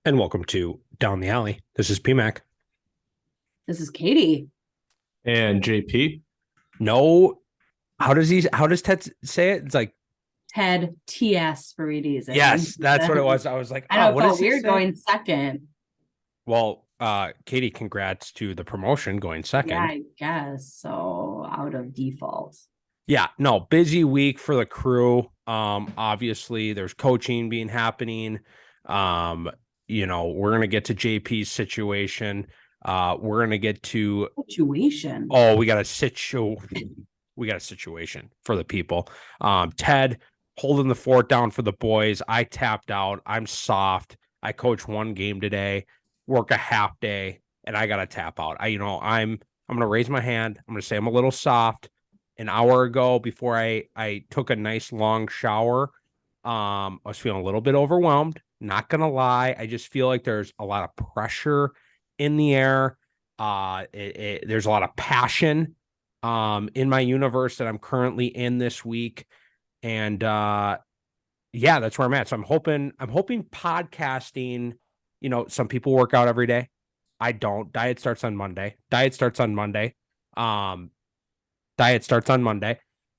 And welcome to Down the Alley. This is PMAC. This is Katie. And JP. No, how does Ted say it? It's like, Ted TS for readers. yes, that's what it was. I was like, I know it what does felt he weird say? going second. Well, Katie, congrats to the promotion going second. Yeah, I guess so. Out of default. Yeah, no, busy week for the crew. Obviously there's coaching being happening. We're gonna get to JP's situation. We're gonna get to Situation. Oh, we got a situation for the people. Ted holding the fort down for the boys. I tapped out. I'm soft. I coach one game today, work a half day, and I gotta tap out. I'm gonna raise my hand. I'm gonna say I'm a little soft. An hour ago, before I took a nice long shower, I was feeling a little bit overwhelmed. Not gonna lie. I just feel like there's a lot of pressure in the air. There's a lot of passion in my universe that I'm currently in this week. And yeah, that's where I'm at. So I'm hoping podcasting, some people work out every day. I don't. Diet starts on Monday.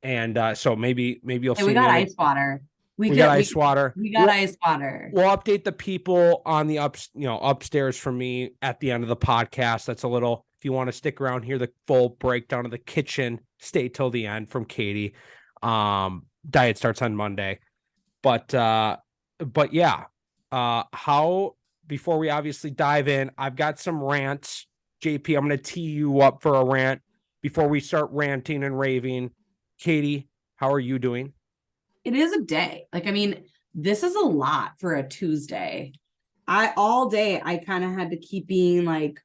And so maybe you'll Hey, see we got me. ice water. We got ice water. We got ice water. We'll update the people on the upstairs from me at the end of the podcast. That's a little, if you want to stick around, hear the full breakdown of the kitchen, stay till the end from Katie. Diet starts on Monday. But yeah. How, before we obviously dive in, I've got some rants. JP, I'm gonna tee you up for a rant before we start ranting and raving. Katie, how are you doing? It is a day. This is a lot for a Tuesday. All day I kind of had to keep being like,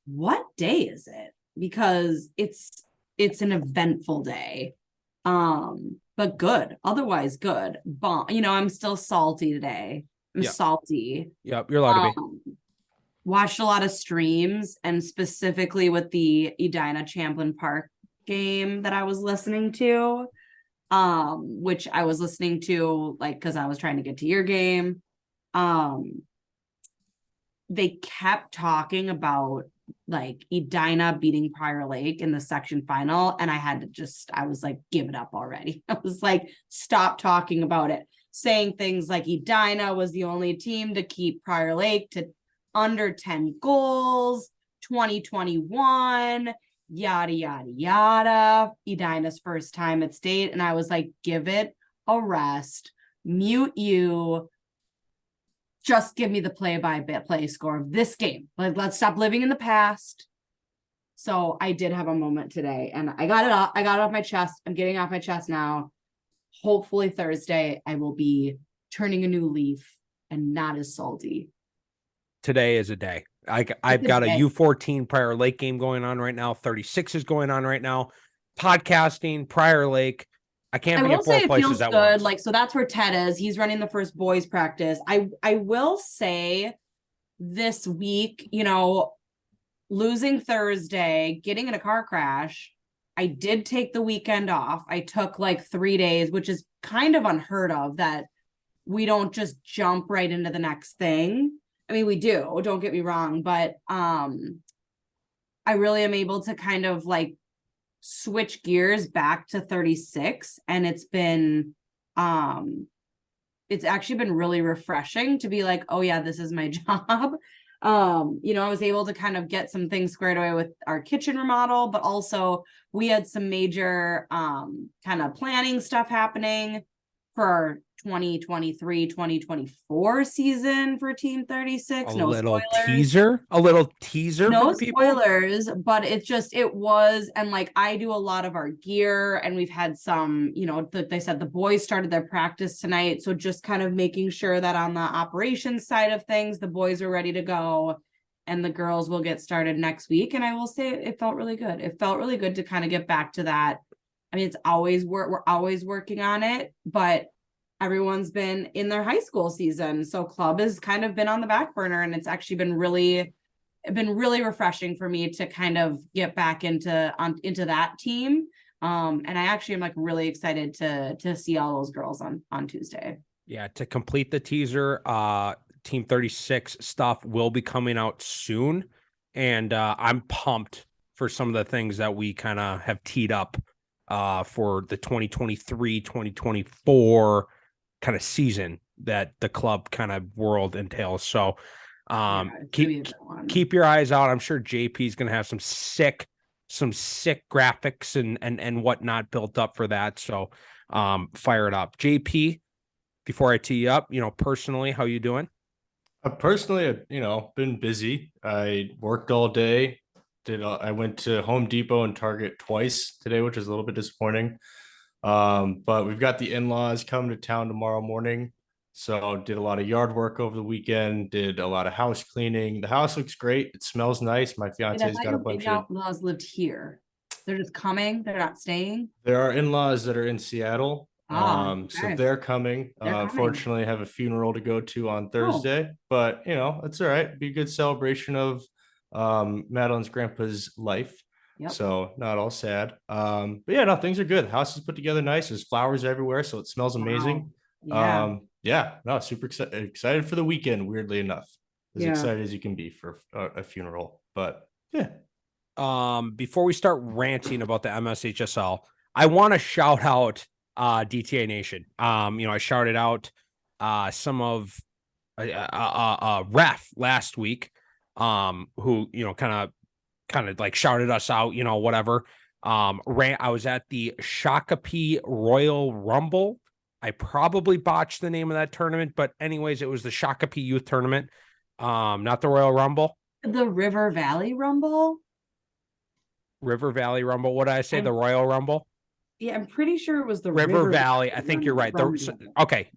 what day is it? Because it's an eventful day. But good. Otherwise good. I'm still salty today. I'm salty. Yep, you're allowed to be. Watched a lot of streams, and specifically with the Edina Champlin Park game that I was listening to. Which I was listening to because I was trying to get to your game. They kept talking about Edina beating Prior Lake in the section final, and I was like, give it up already. I was like, stop talking about it. Saying things like Edina was the only team to keep Prior Lake to under 10 goals, 2021, yada, yada, yada. Edina's first time at state. And I was like, give it a rest, mute you. Just give me the play-by-play score of this game. Let's stop living in the past. So I did have a moment today, and I got it off. I got it off my chest. I'm getting off my chest now. Hopefully Thursday I will be turning a new leaf and not as salty. Today is a day. I've got a U14 Prior Lake game going on right now. 36 is going on right now. Podcasting, Prior Lake. I can't be at both places at once. So that's where Ted is. He's running the first boys practice. I will say this week, losing Thursday, getting in a car crash, I did take the weekend off. I took 3 days, which is kind of unheard of, that we don't just jump right into the next thing. I mean, we do, don't get me wrong, but I really am able to kind of switch gears back to 36, and it's actually been really refreshing to be like, oh yeah, this is my job. I was able to kind of get some things squared away with our kitchen remodel, but also we had some major kind of planning stuff happening for our 2023-2024 season for Team 36. A little teaser no spoilers, but it was, and I do a lot of our gear, and we've had some, they said the boys started their practice tonight, so just kind of making sure that on the operations side of things the boys are ready to go, and the girls will get started next week. And I will say it felt really good. It felt really good to kind of get back to that. I mean, we're always working on it, but everyone's been in their high school season, so club has kind of been on the back burner, and it's actually been really refreshing for me to kind of get back into that team. And I actually am really excited to see all those girls on Tuesday. Yeah, to complete the teaser, Team 36 stuff will be coming out soon. And I'm pumped for some of the things that we kind of have teed up for the 2023-2024 kind of season that the club kind of world entails. So keep your eyes out. I'm sure JP is going to have some sick graphics and whatnot built up for that. So fire it up. JP, before I tee you up, personally, how you doing? Personally, been busy. I worked all day. I went to Home Depot and Target twice today, which is a little bit disappointing. But we've got the in-laws coming to town tomorrow morning. So did a lot of yard work over the weekend, did a lot of house cleaning. The house looks great. It smells nice. My fiance's got a bunch of in-laws lived here. They're just coming. They're not staying. There are in-laws that are in Seattle. Okay. So they're coming. Fortunately, I have a funeral to go to on Thursday, but it's all right. Be a good celebration of Madeline's grandpa's life. Yep. So not all sad. But yeah, no, things are good. The house is put together nice. There's flowers everywhere, so it smells amazing. Wow. Yeah. No, super excited for the weekend, weirdly enough. As excited as you can be for a funeral. But yeah. Before we start ranting about the MSHSL, I want to shout out DTA Nation. I shouted out some of ref last week, who kind of like shouted us out, whatever. I was at the Shakopee Royal Rumble. I probably botched the name of that tournament, but anyways, it was the Shakopee Youth Tournament, not the Royal Rumble. The River Valley Rumble. River Valley Rumble. What did I say? The Royal Rumble. Yeah, I'm pretty sure it was the River Valley. I think you're right. Okay,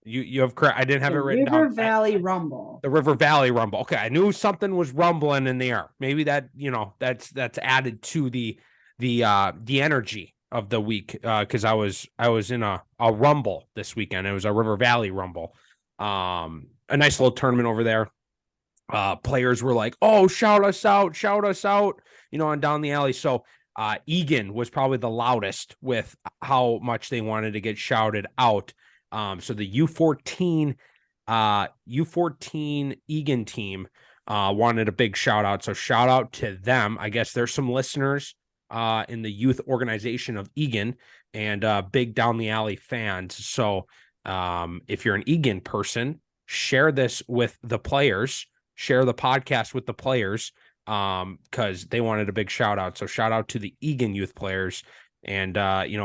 you have correct. I didn't have it written down. River Valley Rumble. The River Valley Rumble. Okay, I knew something was rumbling in the air. Maybe that that's added to the energy of the week, because I was in a rumble this weekend. It was a River Valley Rumble. A nice little tournament over there. Players were like, "Oh, shout us out," on down the alley. So Egan was probably the loudest with how much they wanted to get shouted out. So the U14 Egan team wanted a big shout out. So shout out to them. I guess there's some listeners in the youth organization of Egan and big down the alley fans. So if you're an Egan person, share this with the players, share the podcast with the players, because they wanted a big shout out. So shout out to the Egan youth players. And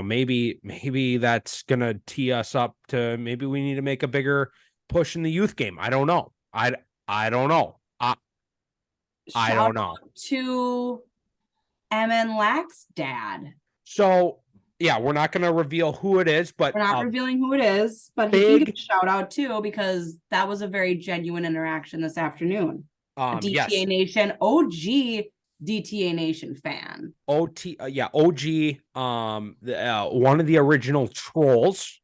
maybe that's gonna tee us up to maybe we need to make a bigger push in the youth game. I don't know. I don't know. I don't know. To MN Lack's dad. So yeah, we're not gonna reveal who it is, but we're not revealing who it is, but he can get a shout out too, because that was a very genuine interaction this afternoon. DTA Nation, OG DTA Nation fan. OG, one of the original trolls.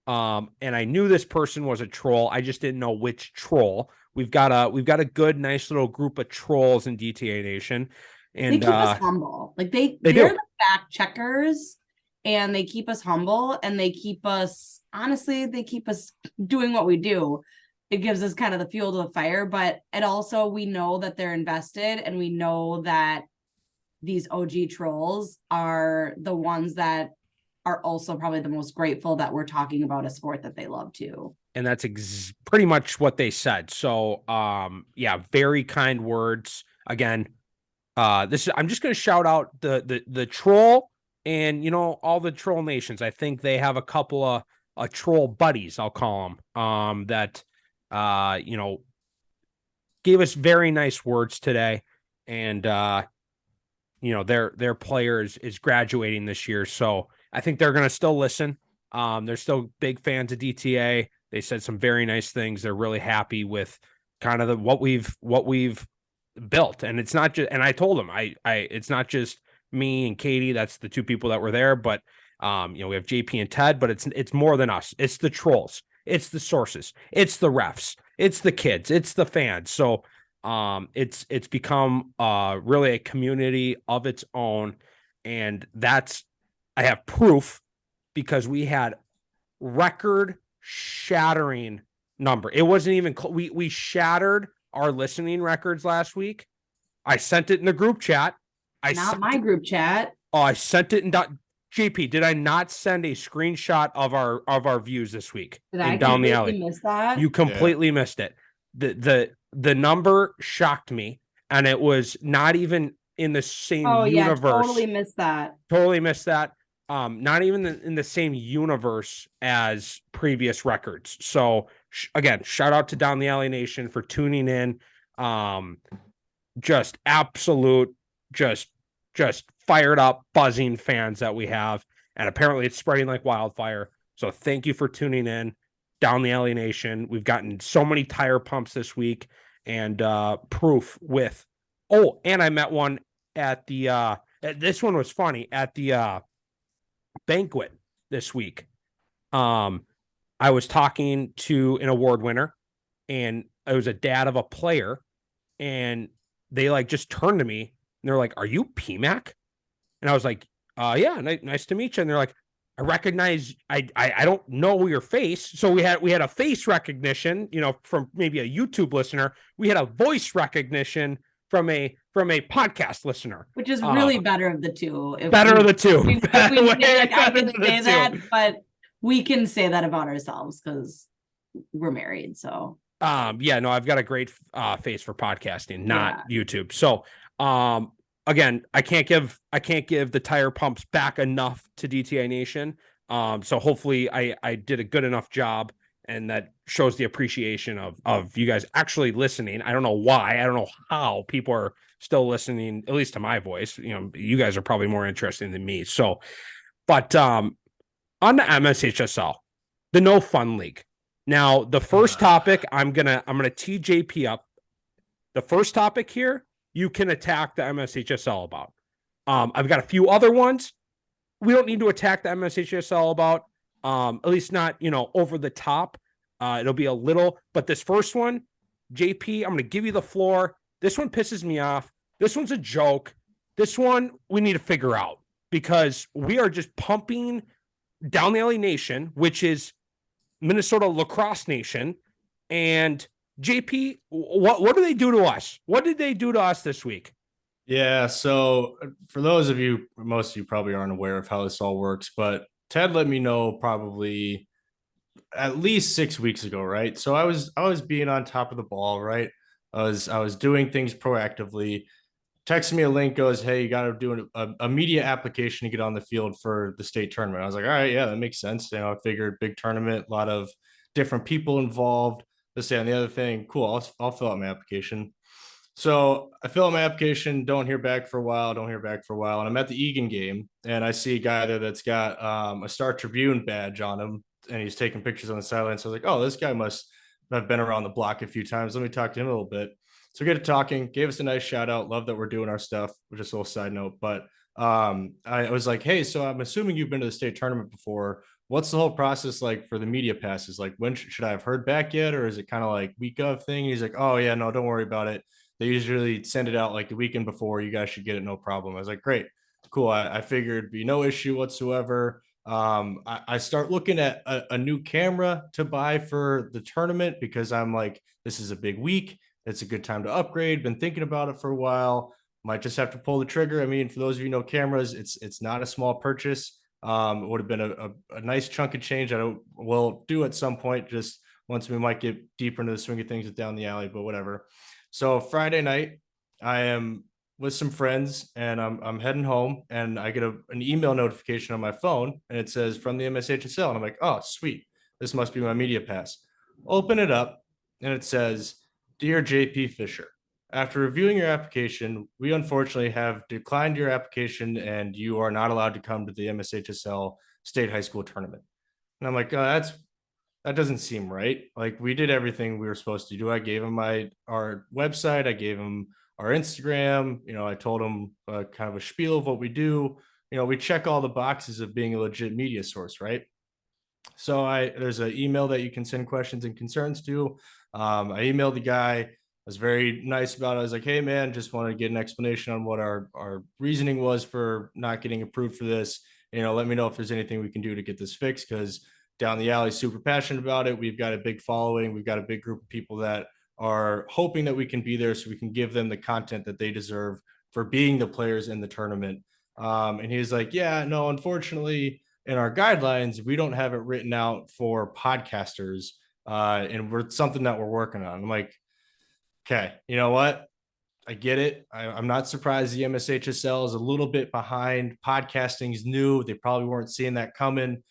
And I knew this person was a troll. I just didn't know which troll. We've got a good, nice little group of trolls in DTA Nation. And they keep us humble. Like they're the fact checkers, and they keep us humble, and they keep us doing what we do. It gives us kind of the fuel to the fire, but it also, we know that they're invested, and we know that these OG trolls are the ones that are also probably the most grateful that we're talking about a sport that they love too. And that's pretty much what they said. So, very kind words. Again, I'm just going to shout out the troll and, all the troll nations. I think they have a couple of troll buddies, I'll call them, that gave us very nice words today. And, their players is graduating this year. So I think they're going to still listen. They're still big fans of DTA. They said some very nice things. They're really happy with kind of what we've built. And it's not just, and I told them, it's not just me and Katie. That's the two people that were there, but we have JP and Ted, but it's more than us. It's the trolls. It's the sources. It's the refs. It's the kids. It's the fans. So it's become really a community of its own. And I have proof, because we had record shattering number. It wasn't even we shattered our listening records last week. I sent it in the group chat. Not my group chat. Oh, I sent it in JP, did I not send a screenshot of our views this week? Did I down the alley miss that? You completely missed it. The number shocked me, and it was not even in the same universe. Yeah, totally missed that. Totally missed that. Not even in the same universe as previous records. So again, shout out to Down the Alley Nation for tuning in. Just absolute, just fired up, buzzing fans that we have. And apparently it's spreading like wildfire. So thank you for tuning in. Down the Alley Nation. We've gotten so many tire pumps this week, and proof with, and I met one at the this one was funny at the banquet this week. I was talking to an award winner, and it was a dad of a player, and they like just turned to me and they're like, "Are you PMAC?" And I was like, "Yeah, nice to meet you." And they're like, "I recognize, I don't know your face." So we had a face recognition, from maybe a YouTube listener. We had a voice recognition from a podcast listener, which is really better of the two. Better of the two. I can say that, but we can say that about ourselves because we're married. So I've got a great face for podcasting, not YouTube. So again, I can't give the tire pumps back enough to DTI Nation. So hopefully I did a good enough job, and that shows the appreciation of you guys actually listening. I don't know why. I don't know how people are still listening, at least to my voice. You guys are probably more interesting than me. So, but on the MSHSL, the No Fun League. Now, the first topic, I'm gonna tee JP up. The first topic here, you can attack the MSHSL about. I've got a few other ones. We don't need to attack the MSHSL about, at least not, over the top. It'll be a little, but this first one, JP, I'm going to give you the floor. This one pisses me off. This one's a joke. This one we need to figure out, because we are just pumping Down the Alley Nation, which is Minnesota Lacrosse Nation. And JP, what do they do to us? What did they do to us this week? Yeah, so for those of you, most of you probably aren't aware of how this all works, but Ted let me know probably at least 6 weeks ago, right? So I was being on top of the ball, right? I was doing things proactively. Texted me a link, goes, "Hey, you got to do a media application to get on the field for the state tournament." I was like, "All right, yeah, that makes sense." I figured big tournament, a lot of different people involved. This, and the other thing, cool. I'll fill out my application. So I fill out my application, don't hear back for a while, and I'm at the Egan game, and I see a guy there that's got a Star Tribune badge on him, and he's taking pictures on the sideline. So I was like, "Oh, this guy must have been around the block a few times. Let me talk to him a little bit." So we get to talking, gave us a nice shout out. Love that we're doing our stuff, which is a little side note. But I was like, "Hey, so I'm assuming you've been to the state tournament before. What's the whole process like for the media passes? Like, when should I have heard back yet? Or is it kind of like week of thing?" He's like, "Oh yeah, no, don't worry about it. They usually send it out like the weekend before. You guys should get it, no problem." I was like, "Great, cool." I figured be no issue whatsoever. I start looking at a new camera to buy for the tournament, because I'm like, this is a big week. It's a good time to upgrade. Been thinking about it for a while. Might just have to pull the trigger. I mean, for those of you who know cameras, it's not a small purchase. It would have been a nice chunk of change. We'll do at some point, just once we might get deeper into the swing of things with Down the Alley, but whatever. So Friday night, I am with some friends, and I'm heading home, and I get an email notification on my phone, and it says from the MSHSL, and I'm like, "Oh, sweet, this must be my media pass." Open it up, and it says, "Dear JP Fisher, after reviewing your application, we unfortunately have declined your application, and you are not allowed to come to the MSHSL State High School Tournament." And I'm like, "Oh, that doesn't seem right. Like, we did everything we were supposed to do. I gave him our website. I gave him our Instagram. I told him kind of a spiel of what we do. We check all the boxes of being a legit media source, right?" So there's an email that you can send questions and concerns to. I emailed the guy. I was very nice about it. I was like, "Hey man, just wanted to get an explanation on what our reasoning was for not getting approved for this. Let me know if there's anything we can do to get this fixed, because Down the Alley super passionate about it. We've got a big following. We've got a big group of people that are hoping that we can be there so we can give them the content that they deserve for being the players in the tournament. And he was like, yeah, no, unfortunately, in our guidelines, we don't have it written out for podcasters. And we're something that we're working on. I'm like, okay, you know what? I get it. I'm not surprised the MSHSL is a little bit behind. Podcasting is new. They probably weren't seeing that coming.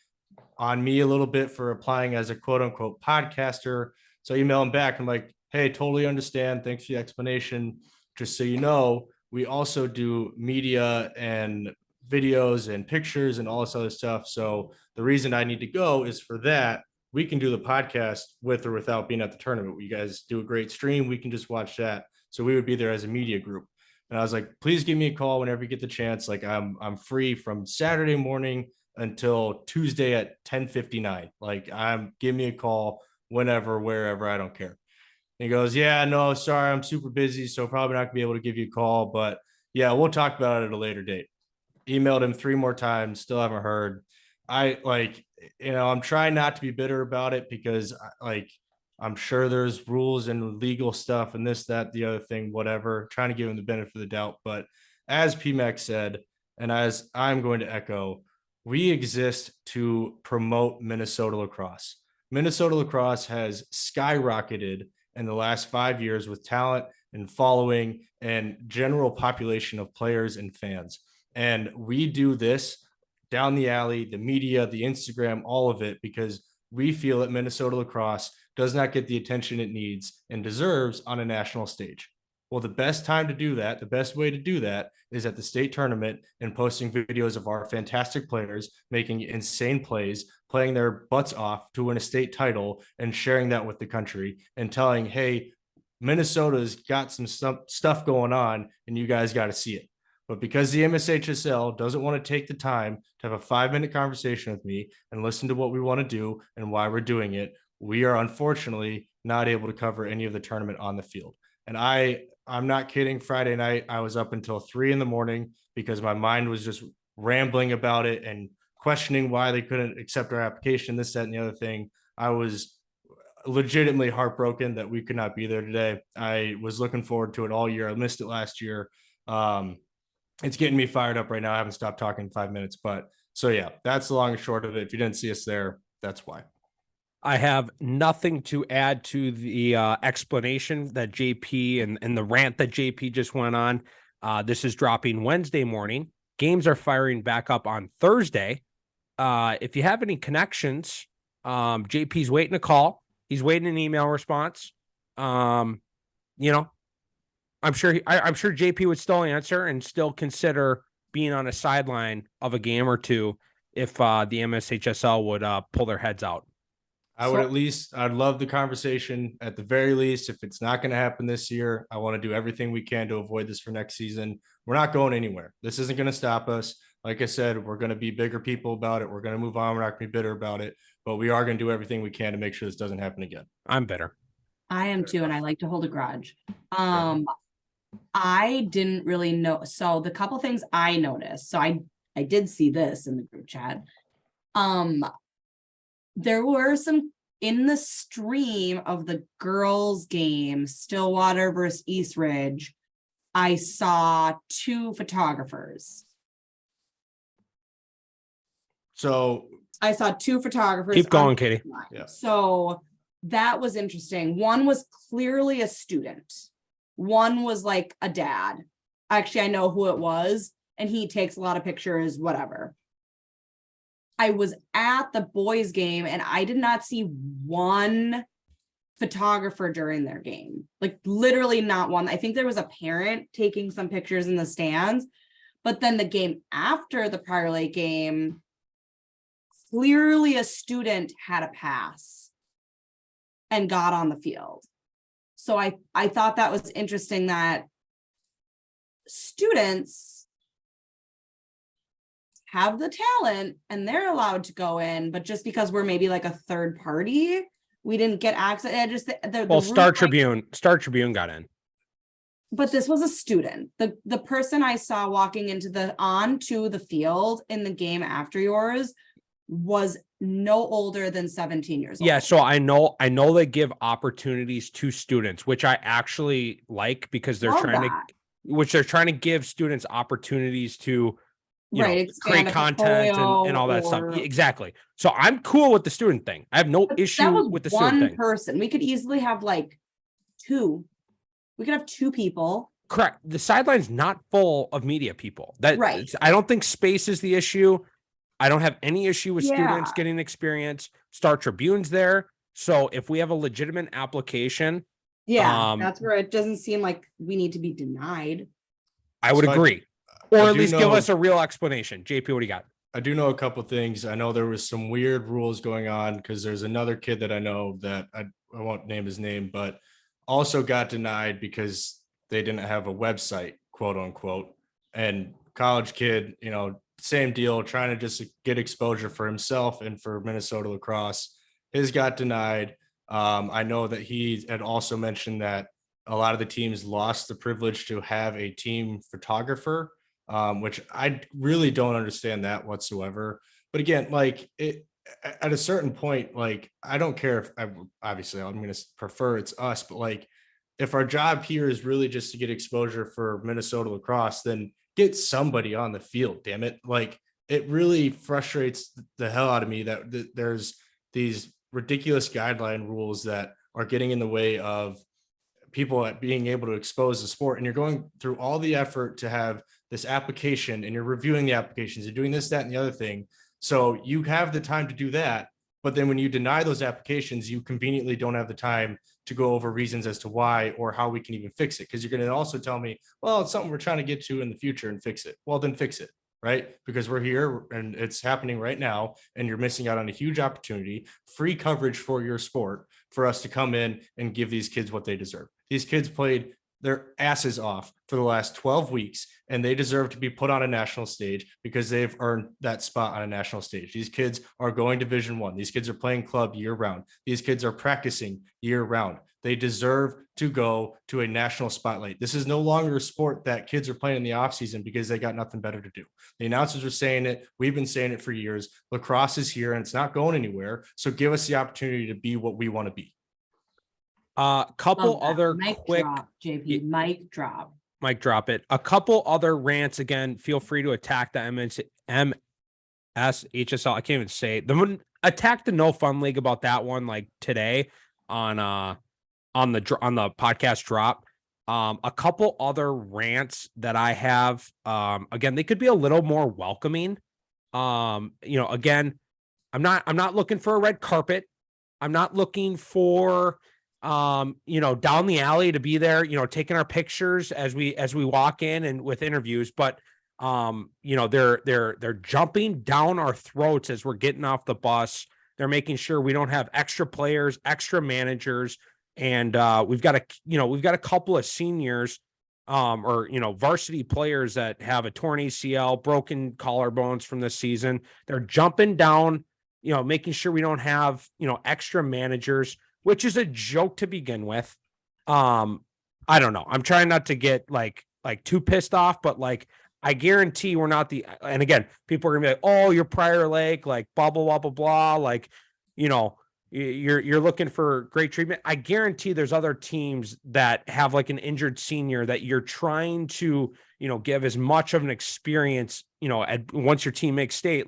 On me a little bit for applying as a quote unquote podcaster. So I email him back. I'm like, hey, totally understand. Thanks for the explanation. Just so you know, we also do media and videos and pictures and all this other stuff. So the reason I need to go is for that. We can do the podcast with or without being at the tournament. You guys do a great stream. We can just watch that. So we would be there as a media group. And I was like, please give me a call whenever you get the chance. Like I'm free from Saturday morning until Tuesday at 10:59. Like give me a call whenever, wherever, I don't care. And he goes, yeah, no, sorry, I'm super busy, so probably not gonna be able to give you a call, but yeah, we'll talk about it at a later date. Emailed him 3 more times, still haven't heard. I'm trying not to be bitter about it because I'm sure there's rules and legal stuff and this, that, the other thing, whatever, trying to give him the benefit of the doubt. But as PMAX said, and as I'm going to echo, we exist to promote Minnesota lacrosse. Minnesota lacrosse has skyrocketed in the last 5 years with talent and following and general population of players and fans. And we do this down the alley, the media, the Instagram, all of it, because we feel that Minnesota lacrosse does not get the attention it needs and deserves on a national stage. Well, the best time to do that, the best way to do that is at the state tournament and posting videos of our fantastic players making insane plays, playing their butts off to win a state title and sharing that with the country and telling, hey, Minnesota's got some stuff going on and you guys got to see it. But because the MSHSL doesn't want to take the time to have a 5-minute conversation with me and listen to what we want to do and why we're doing it, we are unfortunately not able to cover any of the tournament on the field. And I'm not kidding. Friday night, I was up until 3 a.m. because my mind was just rambling about it and questioning why they couldn't accept our application, this, that, and the other thing. I was legitimately heartbroken that we could not be there today. I was looking forward to it all year. I missed it last year. It's getting me fired up right now. I haven't stopped talking 5 minutes, but so yeah, that's the long and short of it. If you didn't see us there, that's why. I have nothing to add to the explanation that JP and the rant that JP just went on. This is dropping Wednesday morning. Games are firing back up on Thursday. If you have any connections, JP's waiting a call. He's waiting an email response. I'm sure JP would still answer and still consider being on a sideline of a game or two if the MSHSL would pull their heads out. I'd love the conversation at the very least. If it's not going to happen this year, I want to do everything we can to avoid this for next season. We're not going anywhere. This isn't going to stop us. Like I said, we're going to be bigger people about it. We're going to move on. We're not going to be bitter about it, but we are going to do everything we can to make sure this doesn't happen again. I'm bitter. I am too, and I like to hold a grudge. I didn't really know. So the couple things I noticed, so I did see this in the group chat. There were some in the stream of the girls' game, Stillwater versus East Ridge. I saw 2 photographers. So I saw 2 photographers. Keep going, Katie. Yeah. So that was interesting. One was clearly a student. One was like a dad. Actually, I know who it was, and he takes a lot of pictures, whatever. I was at the boys' game and I did not see one photographer during their game. Like literally not one. I think there was a parent taking some pictures in the stands, but then the game after the Prior Lake game, clearly a student had a pass and got on the field. So I thought that was interesting that students have the talent and they're allowed to go in, but just because we're maybe like a third party, we didn't get access. Star Tribune got in. But this was a student. The person I saw walking onto the field in the game after yours was no older than 17 years old. Yeah, so I know they give opportunities to students, which I actually like because they're trying to give students opportunities to create content and all that stuff. Exactly. So I'm cool with the student thing. I have no issue with the student thing. One person. We could easily have like two. We could have two people. Correct. The sideline's not full of media people. Right. I don't think space is the issue. I don't have any issue with students getting experience. Star Tribune's there. So if we have a legitimate application. Yeah, that's where it doesn't seem like we need to be denied. I would agree. Or at least give us a real explanation. JP, what do you got? I do know a couple of things. I know there was some weird rules going on because there's another kid that I know that I won't name his name, but also got denied because they didn't have a website, quote unquote. And college kid, same deal, trying to just get exposure for himself and for Minnesota lacrosse. His got denied. I know that he had also mentioned that a lot of the teams lost the privilege to have a team photographer, which I really don't understand that whatsoever. But again, at a certain point, I don't care if obviously I'm going to prefer it's us, but if our job here is really just to get exposure for Minnesota lacrosse, then get somebody on the field, damn it. It really frustrates the hell out of me that there's these ridiculous guideline rules that are getting in the way of people at being able to expose the sport. And you're going through all the effort to have this application and you're reviewing the applications, you're doing this, that, and the other thing. So you have the time to do that. But then when you deny those applications, you conveniently don't have the time to go over reasons as to why or how we can even fix it. Because you're going to also tell me, well, it's something we're trying to get to in the future and fix it. Well, then fix it, right? Because we're here and it's happening right now and you're missing out on a huge opportunity, free coverage for your sport for us to come in and give these kids what they deserve. These kids played their asses off for the last 12 weeks, and they deserve to be put on a national stage because they've earned that spot on a national stage. These kids are going Division I. These kids are playing club year round. These kids are practicing year round. They deserve to go to a national spotlight. This is no longer a sport that kids are playing in the offseason because they got nothing better to do. The announcers are saying it. We've been saying it for years. Lacrosse is here and it's not going anywhere. So give us the opportunity to be what we want to be. Couple other quick drop, JP, mic drop it. A couple other rants. Again, feel free to attack the MSHSL. I can't even say it. Attack the No Fun League about that one today on the podcast drop. A couple other rants that I have. Again, they could be a little more welcoming. Again, I'm not looking for a red carpet. I'm not looking for down the alley to be there, taking our pictures as we walk in and with interviews, but they're jumping down our throats as we're getting off the bus. They're making sure we don't have extra players, extra managers, and we've got a couple of seniors varsity players that have a torn ACL, broken collarbones from this season. They're jumping down, making sure we don't have extra managers, which is a joke to begin with. I don't know. I'm trying not to get too pissed off, but I guarantee we're not and again, people are gonna be like, oh, you're Prior Lake, blah, blah, blah, blah, blah. You're looking for great treatment. I guarantee there's other teams that have an injured senior that you're trying to, give as much of an experience, once your team makes state,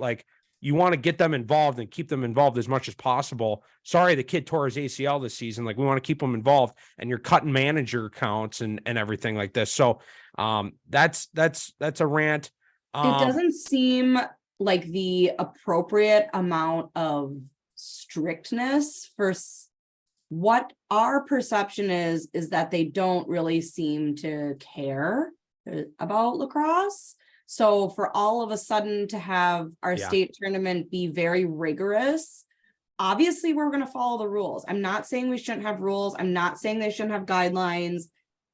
you want to get them involved and keep them involved as much as possible. Sorry, the kid tore his ACL this season. We want to keep them involved, and you're cutting manager counts and everything like this. So that's a rant. It doesn't seem like the appropriate amount of strictness for what our perception is that they don't really seem to care about lacrosse. So for all of a sudden to have our state tournament be very rigorous, obviously we're going to follow the rules. I'm not saying we shouldn't have rules. I'm not saying they shouldn't have guidelines.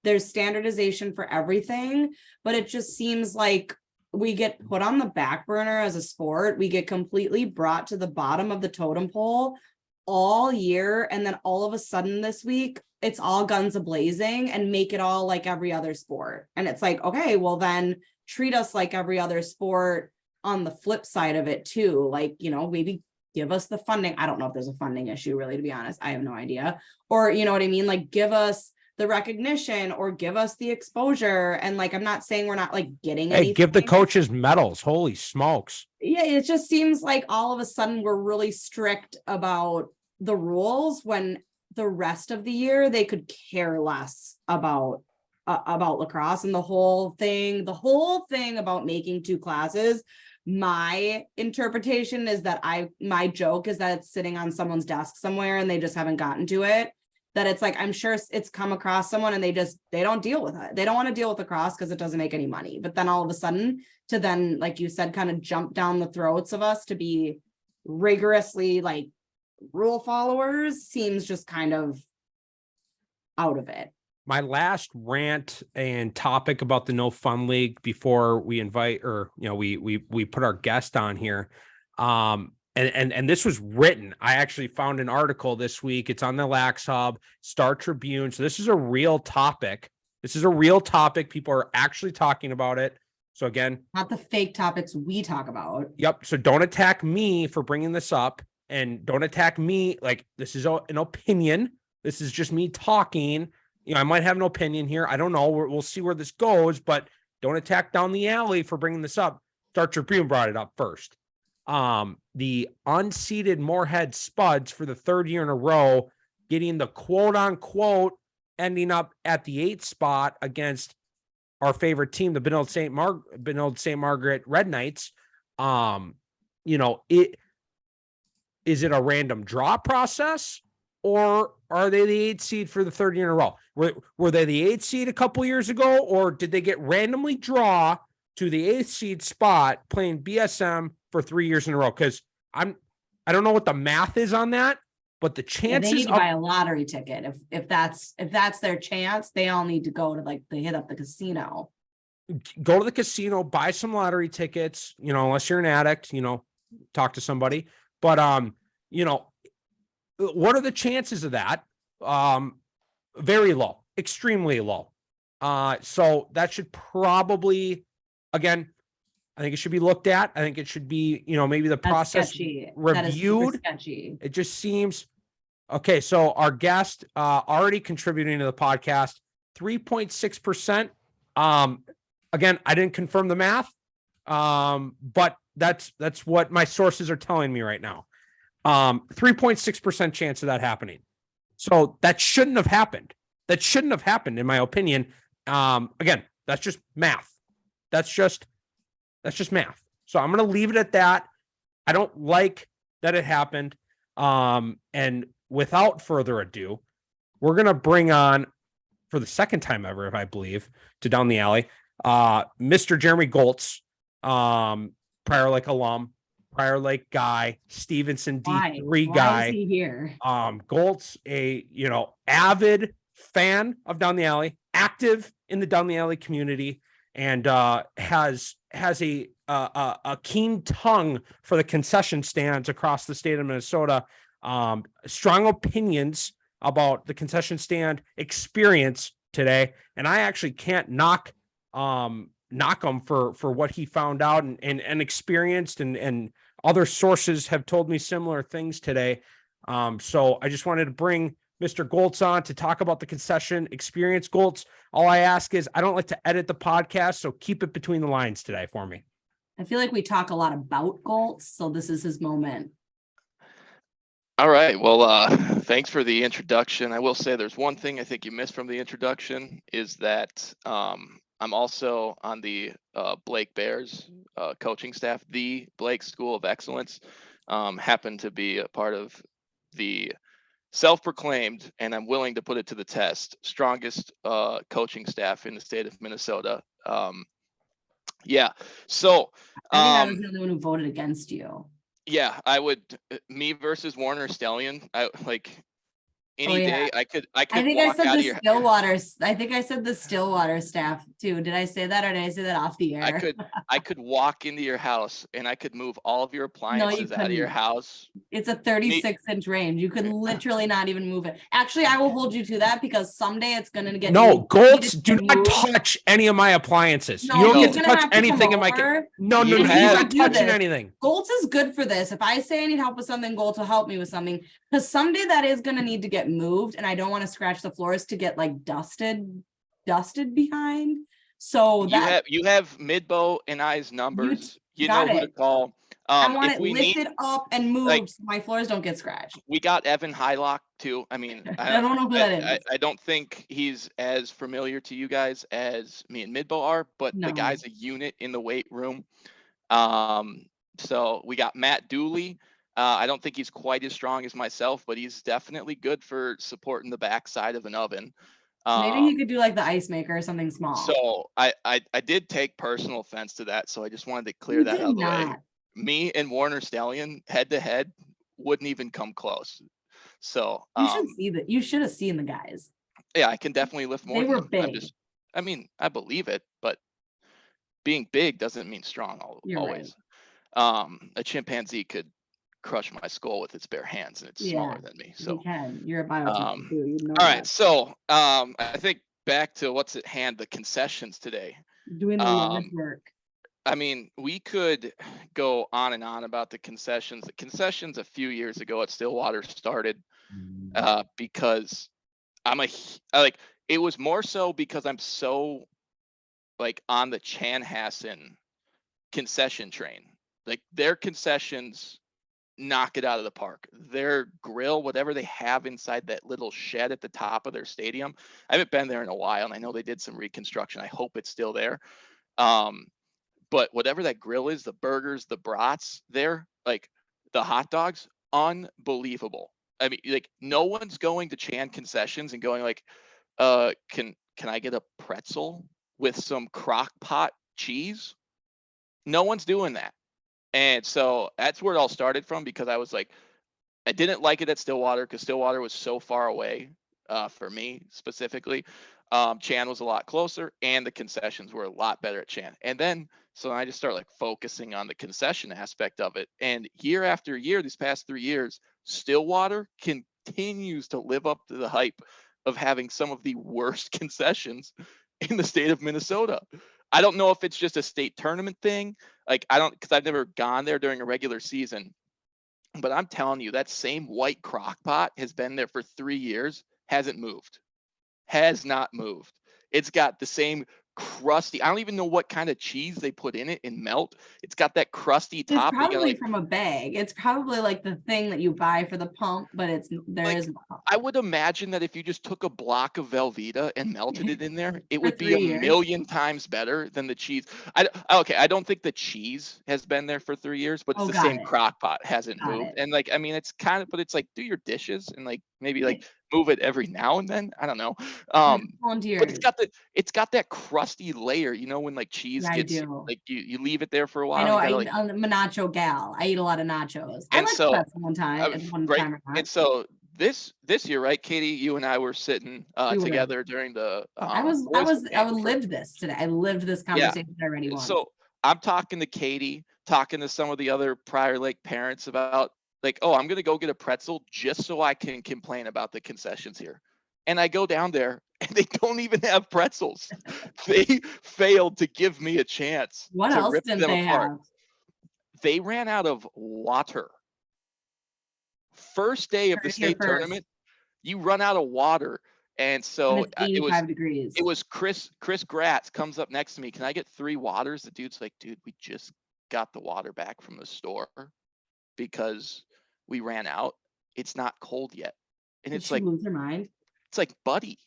There's standardization for everything, but it just seems like we get put on the back burner as a sport. We get completely brought to the bottom of the totem pole all year. And then all of a sudden this week, it's all guns a-blazing and make it all like every other sport. And it's okay, well then treat us like every other sport on the flip side of it too. Maybe give us the funding. I don't know if there's a funding issue, really, to be honest. I have no idea. Or, you know what I mean? Like, give us the recognition or give us the exposure. And like, I'm not saying we're not like getting anything. Give the coaches medals. Holy smokes. Yeah, it just seems like all of a sudden we're really strict about the rules when the rest of the year they could care less about lacrosse. And the whole thing about making 2 classes, my interpretation is that my joke is that it's sitting on someone's desk somewhere and they just haven't gotten to it. That it's like, I'm sure it's come across someone and they don't deal with it. They don't want to deal with lacrosse because it doesn't make any money. But then all of a sudden to then, like you said, kind of jump down the throats of us to be rigorously like rule followers seems just kind of out of it. My last rant and topic about the No Fun League before we invite, or, you know, we put our guest on here. And this was written. I actually found an article this week. It's on the Lax Hub, Star Tribune. So this is a real topic. People are actually talking about it. So again, not the fake topics we talk about. Yep. So don't attack me for bringing this up, and don't attack me. Like, this is an opinion. This is just me talking. You know, I might have an opinion here. I don't know. We'll see where this goes, but don't attack down the alley for bringing this up. Star Tribune brought it up first. The unseeded Moorhead Spuds for the 3rd year in a row, getting the quote unquote ending up at the 8th spot against our favorite team, the Benilde St. Margaret Red Knights. You know, is it a random draw process, or are they the 8th seed for the 3rd year in a row? Were they the 8th seed a couple years ago, or did they get randomly draw to the 8th seed spot playing BSM for 3 years in a row? Because I don't know what the math is on that, but the chances they need to buy a lottery ticket. If that's their chance, they all need to go to they hit up the casino. Go to the casino, buy some lottery tickets, you know, unless you're an addict, you know, talk to somebody. But you know, what are the chances of that? Very low, extremely low. So that should probably, again, I think it should be looked at. I think it should be, you know, maybe the process reviewed. It just seems okay. So our guest already contributing to the podcast, 3.6%. Again, I didn't confirm the math, but that's what my sources are telling me right now. 3.6% chance of that happening. So that shouldn't have happened. In my opinion. Again, that's just math. That's just math. So I'm going to leave it at that. I don't like that it happened. And without further ado, we're going to bring on, for the second time ever, if I believe, to Down the Alley, Mr. Jeremy Goltz, Prior Lake alum, Prior Lake guy, Stevenson D3 guy. Why is he here? Goltz, a, you know, avid fan of Down the Alley, active in the Down the Alley community, and has a keen tongue for the concession stands across the state of Minnesota. Strong opinions about the concession stand experience today, and I actually can't knock him for what he found out and experienced, and other sources have told me similar things today. So I just wanted to bring Mr. Goltz on to talk about the concession experience. Goltz, all I ask is I don't like to edit the podcast, so keep it between the lines today for me. I feel like we talk a lot about Goltz, so this is his moment. All right. Well, thanks for the introduction. I will say there's one thing I think you missed from the introduction is that I'm also on the Blake Bears coaching staff, the Blake School of Excellence. Happen to be a part of the self-proclaimed, and I'm willing to put it to the test, strongest coaching staff in the state of Minnesota. Yeah. So I think I was the only one who voted against you. Yeah, I would. Me versus Warner Stellian. I like. Any yeah. day I could I think I walk said out the of your Stillwater. I think I said the Stillwater staff too. Did I say that or did I say that off the I air? could walk into your house and I could move all of your No, you appliances out of your couldn't. house. It's a 36-inch range. You could literally not even move it. Actually, I will hold you to that because someday it's gonna get No, needed Golds, to do get not moved. touch any of my appliances. No, You don't he's get to gonna touch have to come anything in my. over. No, You no, have- he's not do touching this. anything. Goltz is good for this. If I say I need help with something, Goltz will help me with something. Because someday that is gonna need to get moved, and I don't want to scratch the floors to get like dusted behind. So that you have Midbow and I's numbers. You know got who to it. call. I want If it we lifted need, up and moved like- so my floors don't get scratched. we got Evan Hylock too. I mean, I don't know who that is. I don't think he's as familiar to you guys as me and Midbow are, but the No. guy's a unit in the weight room. So we got Matt Dooley. I don't think he's quite as strong as myself, but he's definitely good for supporting the backside of an oven. Maybe he could do like the ice maker or something small. So I did take personal offense to that, so I just wanted to clear You that did out of the way. not. Me and Warner Stallion head to head wouldn't even come close. So You should see that. You should have seen the guys. yeah, I can definitely lift more. They than were them. big. I mean, I believe it, but being big doesn't mean strong You're always. A chimpanzee could crush my skull with its bare hands, and it's smaller than me. You So can. You're a bioteacher too. You know all right, that. so I think back to what's at hand, the concessions today. Doing the Lord's work. I mean, we could go on and on about the concessions. The concessions a few years ago at Stillwater started because it was more so because I'm so like on the Chanhassen concession train. Like their concessions knock it out of the park. Their grill, whatever they have inside that little shed at the top of their stadium. I haven't been there in a while, and I know they did some reconstruction. I hope it's still there. But whatever that grill is, the burgers, the brats there, like the hot dogs, unbelievable. I mean, like no one's going to Chan concessions and going like, can I get a pretzel with some crock pot cheese? No one's doing that. And so that's where it all started from, because I was like, I didn't like it at Stillwater because Stillwater was so far away for me specifically. Chan was a lot closer and the concessions were a lot better at Chan. And then, so I just start like focusing on the concession aspect of it. And year after year, these past 3 years, Stillwater continues to live up to the hype of having some of the worst concessions in the state of Minnesota. I don't know if it's just a state tournament thing. Like because I've never gone there during a regular season, but I'm telling you, that same white crock pot has been there for 3 years, hasn't moved, has not moved. It's got the same crusty, I don't even know what kind of cheese they put in it and melt. It's got that crusty top. It's probably from a bag. It's probably like the thing that you buy for the pump, but there is no pump. I would imagine that if you just took a block of Velveeta and melted it in there, it would be 3 a years. million times better than the cheese. I don't think the cheese has been there for 3 years, but it's the got same it. crock pot hasn't Got moved. it. And like, I mean, it's kind of, but it's like do your dishes and like maybe like move it every now and then. I don't know. But it's got that crusty layer, you know, when like cheese Yeah, I gets do. like you leave it there for a while. I know. you gotta, I'm a nacho gal. I eat a lot of nachos. I And like so, pretzel one time. right. Or not. And so this year, right, Katie, you and I were sitting We were. together during the I lived this today. I lived this conversation already once. So I'm talking to Katie, talking to some of the other Prior Lake parents about like, oh, I'm gonna go get a pretzel just so I can complain about the concessions here. And I go down there and they don't even have pretzels. They failed to give me a chance What to else rip didn't them they apart. have? They ran out of water. First day of the Heard it here state first. tournament, you run out of water. And so And it's 85 degrees. it was Chris Gratz comes up next to me. Can I get 3 waters? The dude's like, dude, we just got the water back from the store because we ran out. It's not cold yet. And Did it's she like, lose her mind? it's like, buddy,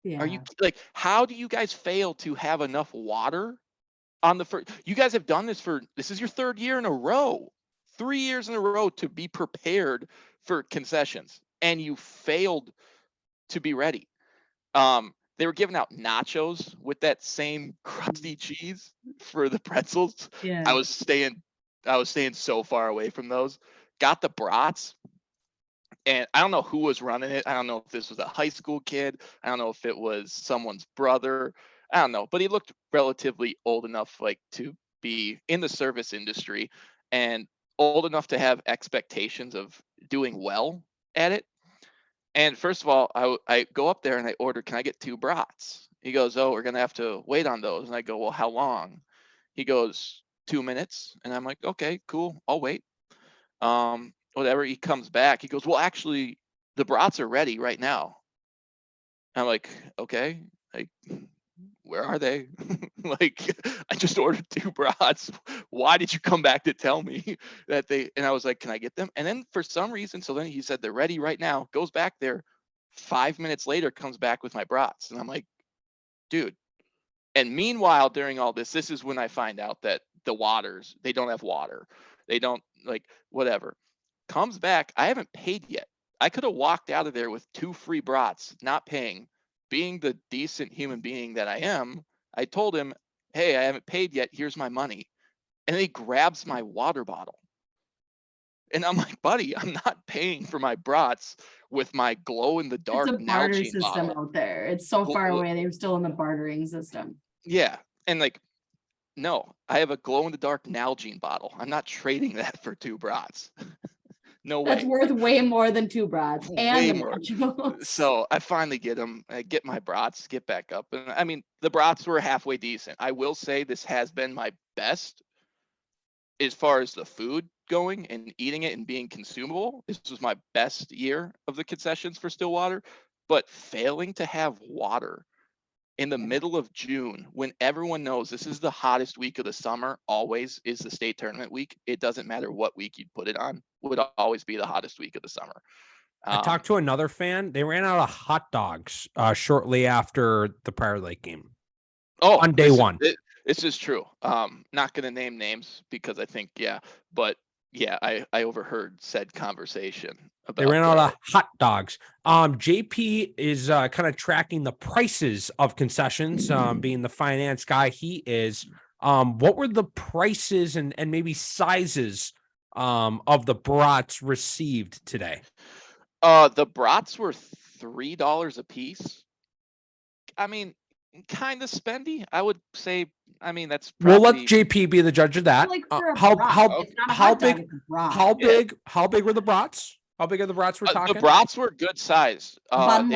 Yeah. are you like, how do you guys fail to have enough water on the first? You guys have done this this is your 3rd year in a row, 3 years in a row to be prepared for concessions, and you failed to be ready. They were giving out nachos with that same crusty cheese for the pretzels. Yeah. I was staying so far away from those. Got the brats. And I don't know who was running it. I don't know if this was a high school kid. I don't know if it was someone's brother. I don't know, but he looked relatively old enough, like, to be in the service industry and old enough to have expectations of doing well at it. And first of all, I go up there and I order, can I get 2 brats? He goes, oh, we're gonna have to wait on those. And I go, well, how long? He goes, 2 minutes. And I'm like, okay, cool, I'll wait. Whatever. He comes back. He goes, well, actually, the brats are ready right now. I'm like, okay, like, where are they? Like, I just ordered 2 brats. Why did you come back to tell me that they? And I was like, can I get them? And then for some reason, so then he said they're ready right now. Goes back there. 5 minutes later, comes back with my brats, and I'm like, dude. And meanwhile, during all this, this is when I find out that the waters, they don't have water. They don't, like, whatever. Comes back. I haven't paid yet. I could have walked out of there with 2 free brats, not paying. Being the decent human being that I am, I told him, hey, I haven't paid yet. Here's my money. And then he grabs my water bottle. And I'm like, buddy, I'm not paying for my brats with my glow in the dark It's a barter Nalgene system bottle. out there. It's so far away. They're still in the bartering system. Yeah. And like, no, I have a glow in the dark Nalgene bottle. I'm not trading that for 2 brats. No way. That's worth way more than 2 brats and Way the more. nachos. So I finally get them. I get my brats, get back up. And I mean, the brats were halfway decent. I will say this has been my best as far as the food going and eating it and being consumable. This was my best year of the concessions for Stillwater. But failing to have water in the middle of June, when everyone knows this is the hottest week of the summer, always is the state tournament week. It doesn't matter what week you put it on, would always be the hottest week of the summer. I talked to another fan. They ran out of hot dogs shortly after the Prior Lake game. Oh, on day one. This is true. Not going to name names because I think, but yeah, I overheard said conversation about. They ran out of hot dogs. JP is kind of tracking the prices of concessions, being the finance guy he is. What were the prices and maybe sizes of the brats received today? The brats were $3 a piece. I mean, kind of spendy, I would say. I mean, that's probably... We'll let JP be the judge of that. Like how big were the brats? How big are the brats we're talking? The brats were good size. Bun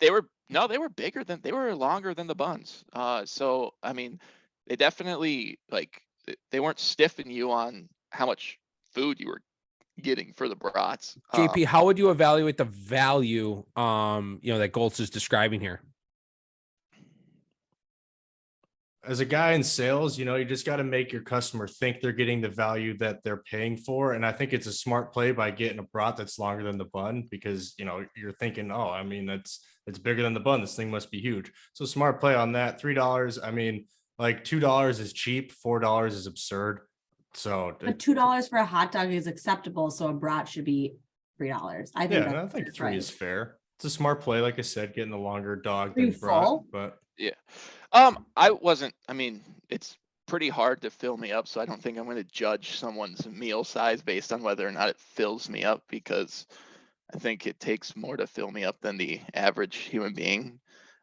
they were bigger than, they were longer than the buns. So I mean, they definitely, like, they weren't stiffing you on how much food you were getting for the brats. JP, how would you evaluate the value that Goltz is describing here? As a guy in sales, you just got to make your customer think they're getting the value that they're paying for. And I think it's a smart play by getting a brat that's longer than the bun, because, you're thinking, oh, I mean, it's bigger than the bun. This thing must be huge. So smart play on that. $3. I mean, like $2 is cheap. $4 is absurd. So but $2 for a hot dog is acceptable. So a brat should be $3. I think 3 is fair. It's a smart play. Like I said, getting the longer dog than brat, but yeah. I mean, it's pretty hard to fill me up, so I don't think I'm going to judge someone's meal size based on whether or not it fills me up, because I think it takes more to fill me up than the average human being.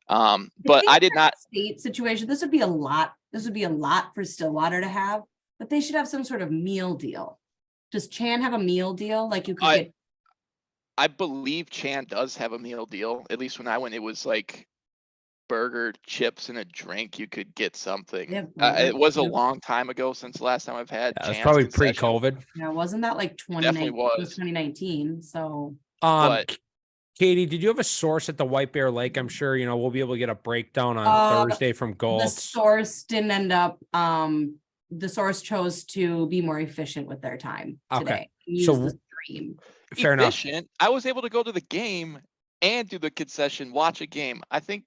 But I did not. State situation. This would be a lot. This would be a lot for Stillwater to have, but they should have some sort of meal deal. Does Chan have a meal deal? Like you could get. I believe Chan does have a meal deal. At least when I went, it was like burger, chips, and a drink. You could get something. It was a long time ago since the last time I've had. It's probably pre-COVID. Yeah, wasn't that like 2019? So. Katie, did you have a source at the White Bear Lake? I'm sure we'll be able to get a breakdown on Thursday from Goltz. The source didn't end up. The source chose to be more efficient with their time today. So the stream. Fair enough. I was able to go to the game and do the concession, watch a game. I think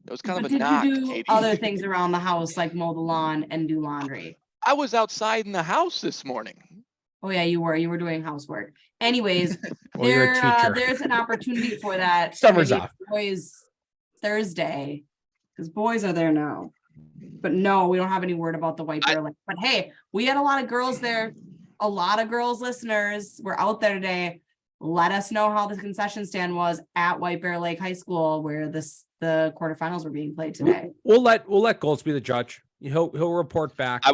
it was kind of a knock. Did you do Katie. other things around the house, like mow the lawn and do laundry? I was outside in the house this morning. Oh yeah, you were doing housework. Anyways, well, there's an opportunity for that. Summer's off. Boys Thursday, because boys are there now. But no, we don't have any word about the White Bear Lake. But hey, we had a lot of girls there. A lot of girls listeners were out there today. let us know how the concession stand was at White Bear Lake High School, where the quarterfinals were being played today. We'll let Goltz be the judge. He'll report back. I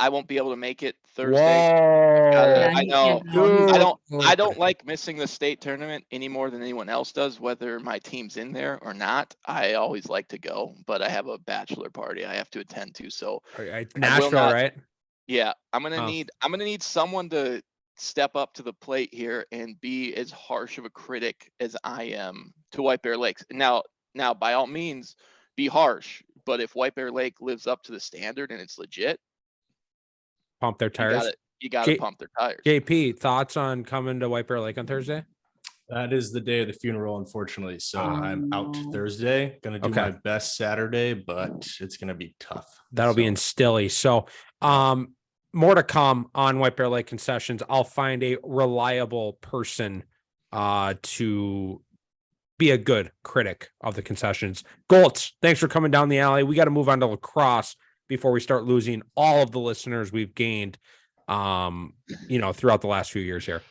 won't be able to make it Thursday. Whoa. I know. Dude. I don't like missing the state tournament any more than anyone else does, whether my team's in there or not. I always like to go, but I have a bachelor party I have to attend to. So Nashville, right? yeah, I'm gonna Oh. need someone to step up to the plate here and be as harsh of a critic as I am to White Bear Lakes. Now, by all means, be harsh. But if White Bear Lake lives up to the standard and it's legit, Pump their tires. You gotta pump their tires. JP, thoughts on coming to White Bear Lake on Thursday? That is the day of the funeral, unfortunately. So I'm out Thursday. Gonna do Okay. my best Saturday, but it's gonna be tough. That'll be in Stilly. So more to come on White Bear Lake concessions. I'll find a reliable person to be a good critic of the concessions. Goltz, thanks for coming down the alley. We got to move on to lacrosse before we start losing all of the listeners we've gained throughout the last few years here.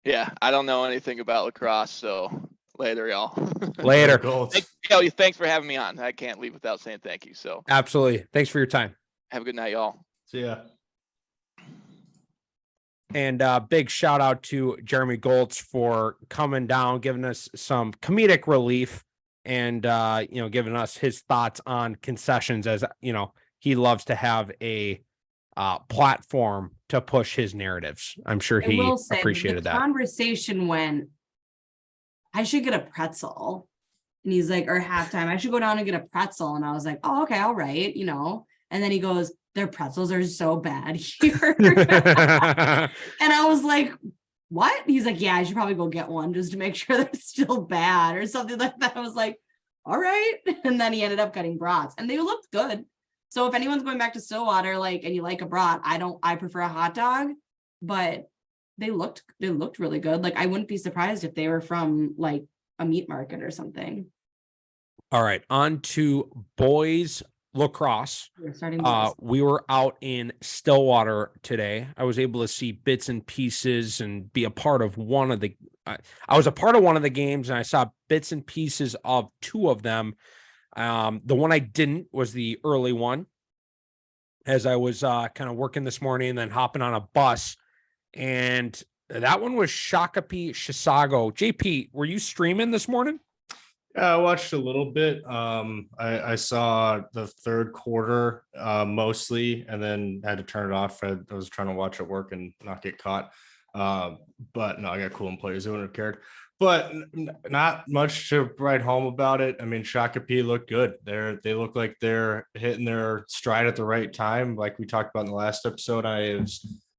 Yeah, I don't know anything about lacrosse, so later, y'all. Later. Thanks for having me on. I can't leave without saying thank you. So Absolutely. Thanks for your time. have a good night, y'all. See ya. And big shout out to Jeremy Goltz for coming down, giving us some comedic relief and, giving us his thoughts on concessions, as, he loves to have a platform to push his narratives. I'm sure he appreciated that. Conversation went, I should get a pretzel. And he's like, or halftime, I should go down and get a pretzel. And I was like, oh, okay, all right. And then he goes, their pretzels are so bad here. And I was like, what? He's like, yeah, I should probably go get one just to make sure they're still bad or something like that. I was like, all right. And then he ended up getting brats and they looked good. So if anyone's going back to Stillwater, and you like a brat, I prefer a hot dog, but they looked really good. I wouldn't be surprised if they were from a meat market or something. All right. On to boys lacrosse. We're starting we were out in Stillwater today. I was able to see bits and pieces and be a part of one of the I was a part of one of the games, and I saw bits and pieces of two of them. The one I didn't was the early one, as I was kind of working this morning and then hopping on a bus, and that one was Shakopee Chisago. JP, were you streaming this morning? Yeah, I watched a little bit. I saw the third quarter mostly, and then had to turn it off. I was trying to watch at work and not get caught. But no, I got Cooling players who wouldn't have cared. But not much to write home about it. I mean, Shakopee looked good. They look like they're hitting their stride at the right time. Like we talked about in the last episode,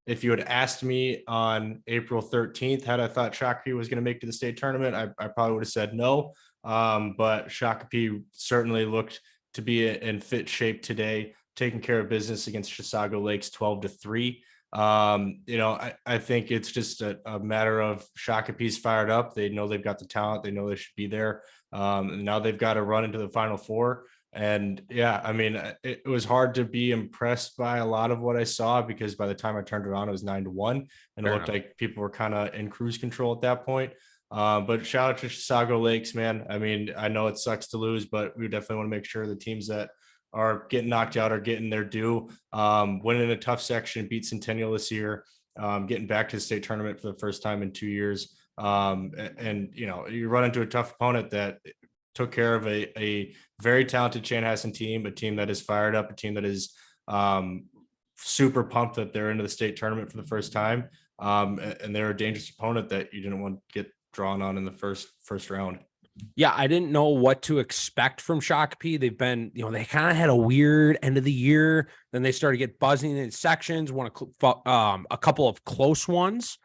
if you had asked me on April 13th, had I thought Shakopee was going to make it to the state tournament, I probably would have said no. But Shakopee certainly looked to be in fit shape today, taking care of business against Chisago Lakes 12-3. I think it's just a matter of Shakopee's fired up. They know they've got the talent. They know they should be there. And now they've got to run into the Final Four. And yeah, I mean, it was hard to be impressed by a lot of what I saw, because by the time I turned it on, it was 9-1, and it looked like people were kind of in cruise control at that point. But shout out to Chisago Lakes, man. I mean, I know it sucks to lose, but we definitely want to make sure the teams that are getting knocked out are getting their due. Winning a tough section, beat Centennial this year, getting back to the state tournament for the first time in 2 years. And you run into a tough opponent that took care of a very talented Chanhassen team, a team that is fired up, a team that is super pumped that they're into the state tournament for the first time. And they're a dangerous opponent that you didn't want to get drawn on in the first round. Yeah, I didn't know what to expect from Shakopee. They've been, they kind of had a weird end of the year. Then they started to get buzzing in sections, won a couple of close ones.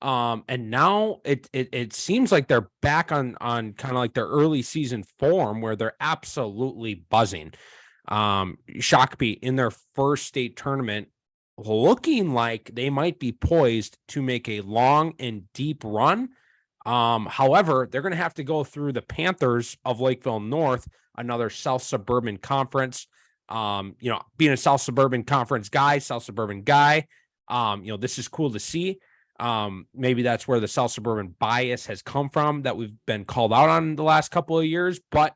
And now it seems like they're back on kind of like their early season form, where they're absolutely buzzing. Shakopee in their first state tournament, looking like they might be poised to make a long and deep run. However, they're going to have to go through the Panthers of Lakeville North, another South Suburban Conference. Being a South Suburban Conference guy, South Suburban guy, this is cool to see. Maybe that's where the South Suburban bias has come from that we've been called out on the last couple of years. But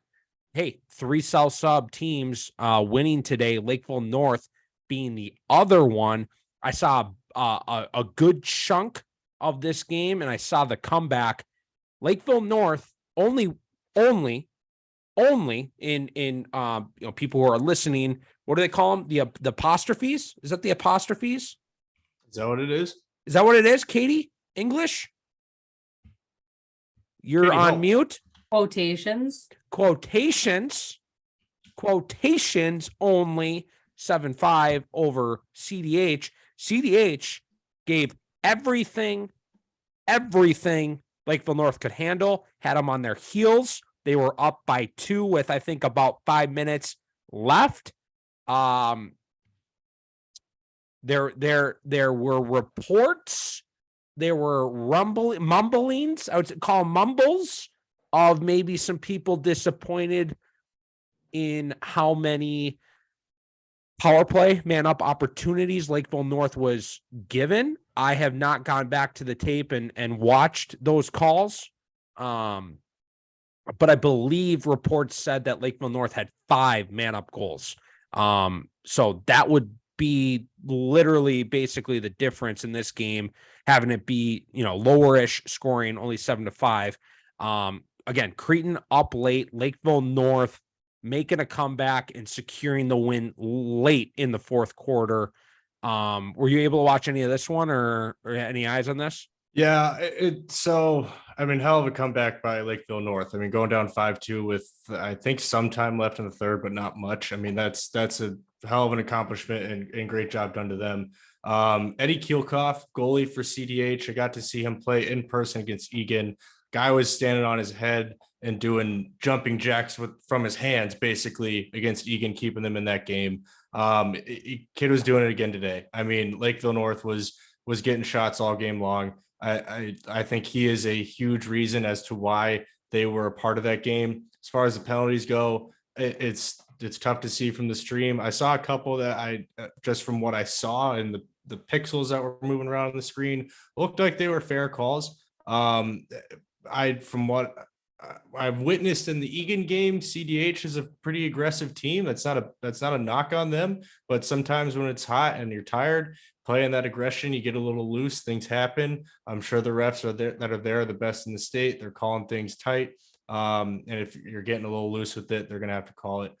hey, 3 South Sub teams winning today, Lakeville North being the other one. I saw a good chunk of this game, and I saw the comeback. Lakeville North only in people who are listening, what do they call them? The apostrophes? Is that the apostrophes? Is that what it is? Is that what it is, Katie? English? You're Katie, on no. mute. Quotations. Quotations only 7-5 over CDH. CDH gave everything Lakeville North could handle, had them on their heels. They were up by 2 with, I think, about 5 minutes left. There were reports, there were mumblings, I would call them mumbles, of maybe some people disappointed in how many power play, man up opportunities Lakeville North was given. I have not gone back to the tape and watched those calls. But I believe reports said that Lakeville North had 5 man up goals. So that would be literally basically the difference in this game, having it be, lowerish scoring, only 7-5. Again, Cretin up late, Lakeville North making a comeback and securing the win late in the fourth quarter. Were you able to watch any of this one or any eyes on this? Yeah, hell of a comeback by Lakeville North. I mean, going down 5-2 with, I think, some time left in the third, but not much. I mean, that's a hell of an accomplishment and great job done to them. Eddie Kielkoff, goalie for CDH. I got to see him play in person against Egan. Guy was standing on his head and doing jumping jacks from his hands, basically, against Egan, keeping them in that game. Kid was doing it again today. I mean, Lakeville North was getting shots all game long. I think he is a huge reason as to why they were a part of that game. As far as the penalties go, it's tough to see from the stream. I saw a couple that just from what I saw and the pixels that were moving around on the screen looked like they were fair calls. From what I've witnessed in the Egan game, CDH is a pretty aggressive team. That's not a knock on them, but sometimes when it's hot and you're tired, playing that aggression, you get a little loose, things happen. I'm sure the refs are the best in the state. They're calling things tight. And if you're getting a little loose with it, they're going to have to call it.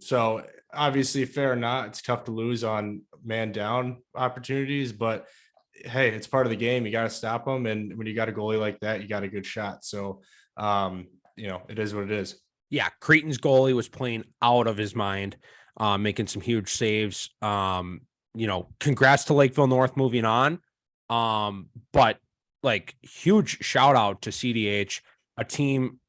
So obviously, fair or not, it's tough to lose on man down opportunities, but hey, it's part of the game. You got to stop them. And when you got a goalie like that, you got a good shot. So, it is what it is. Yeah. Cretin's goalie was playing out of his mind, making some huge saves. Congrats to Lakeville North moving on. But like huge shout out to CDH, a team.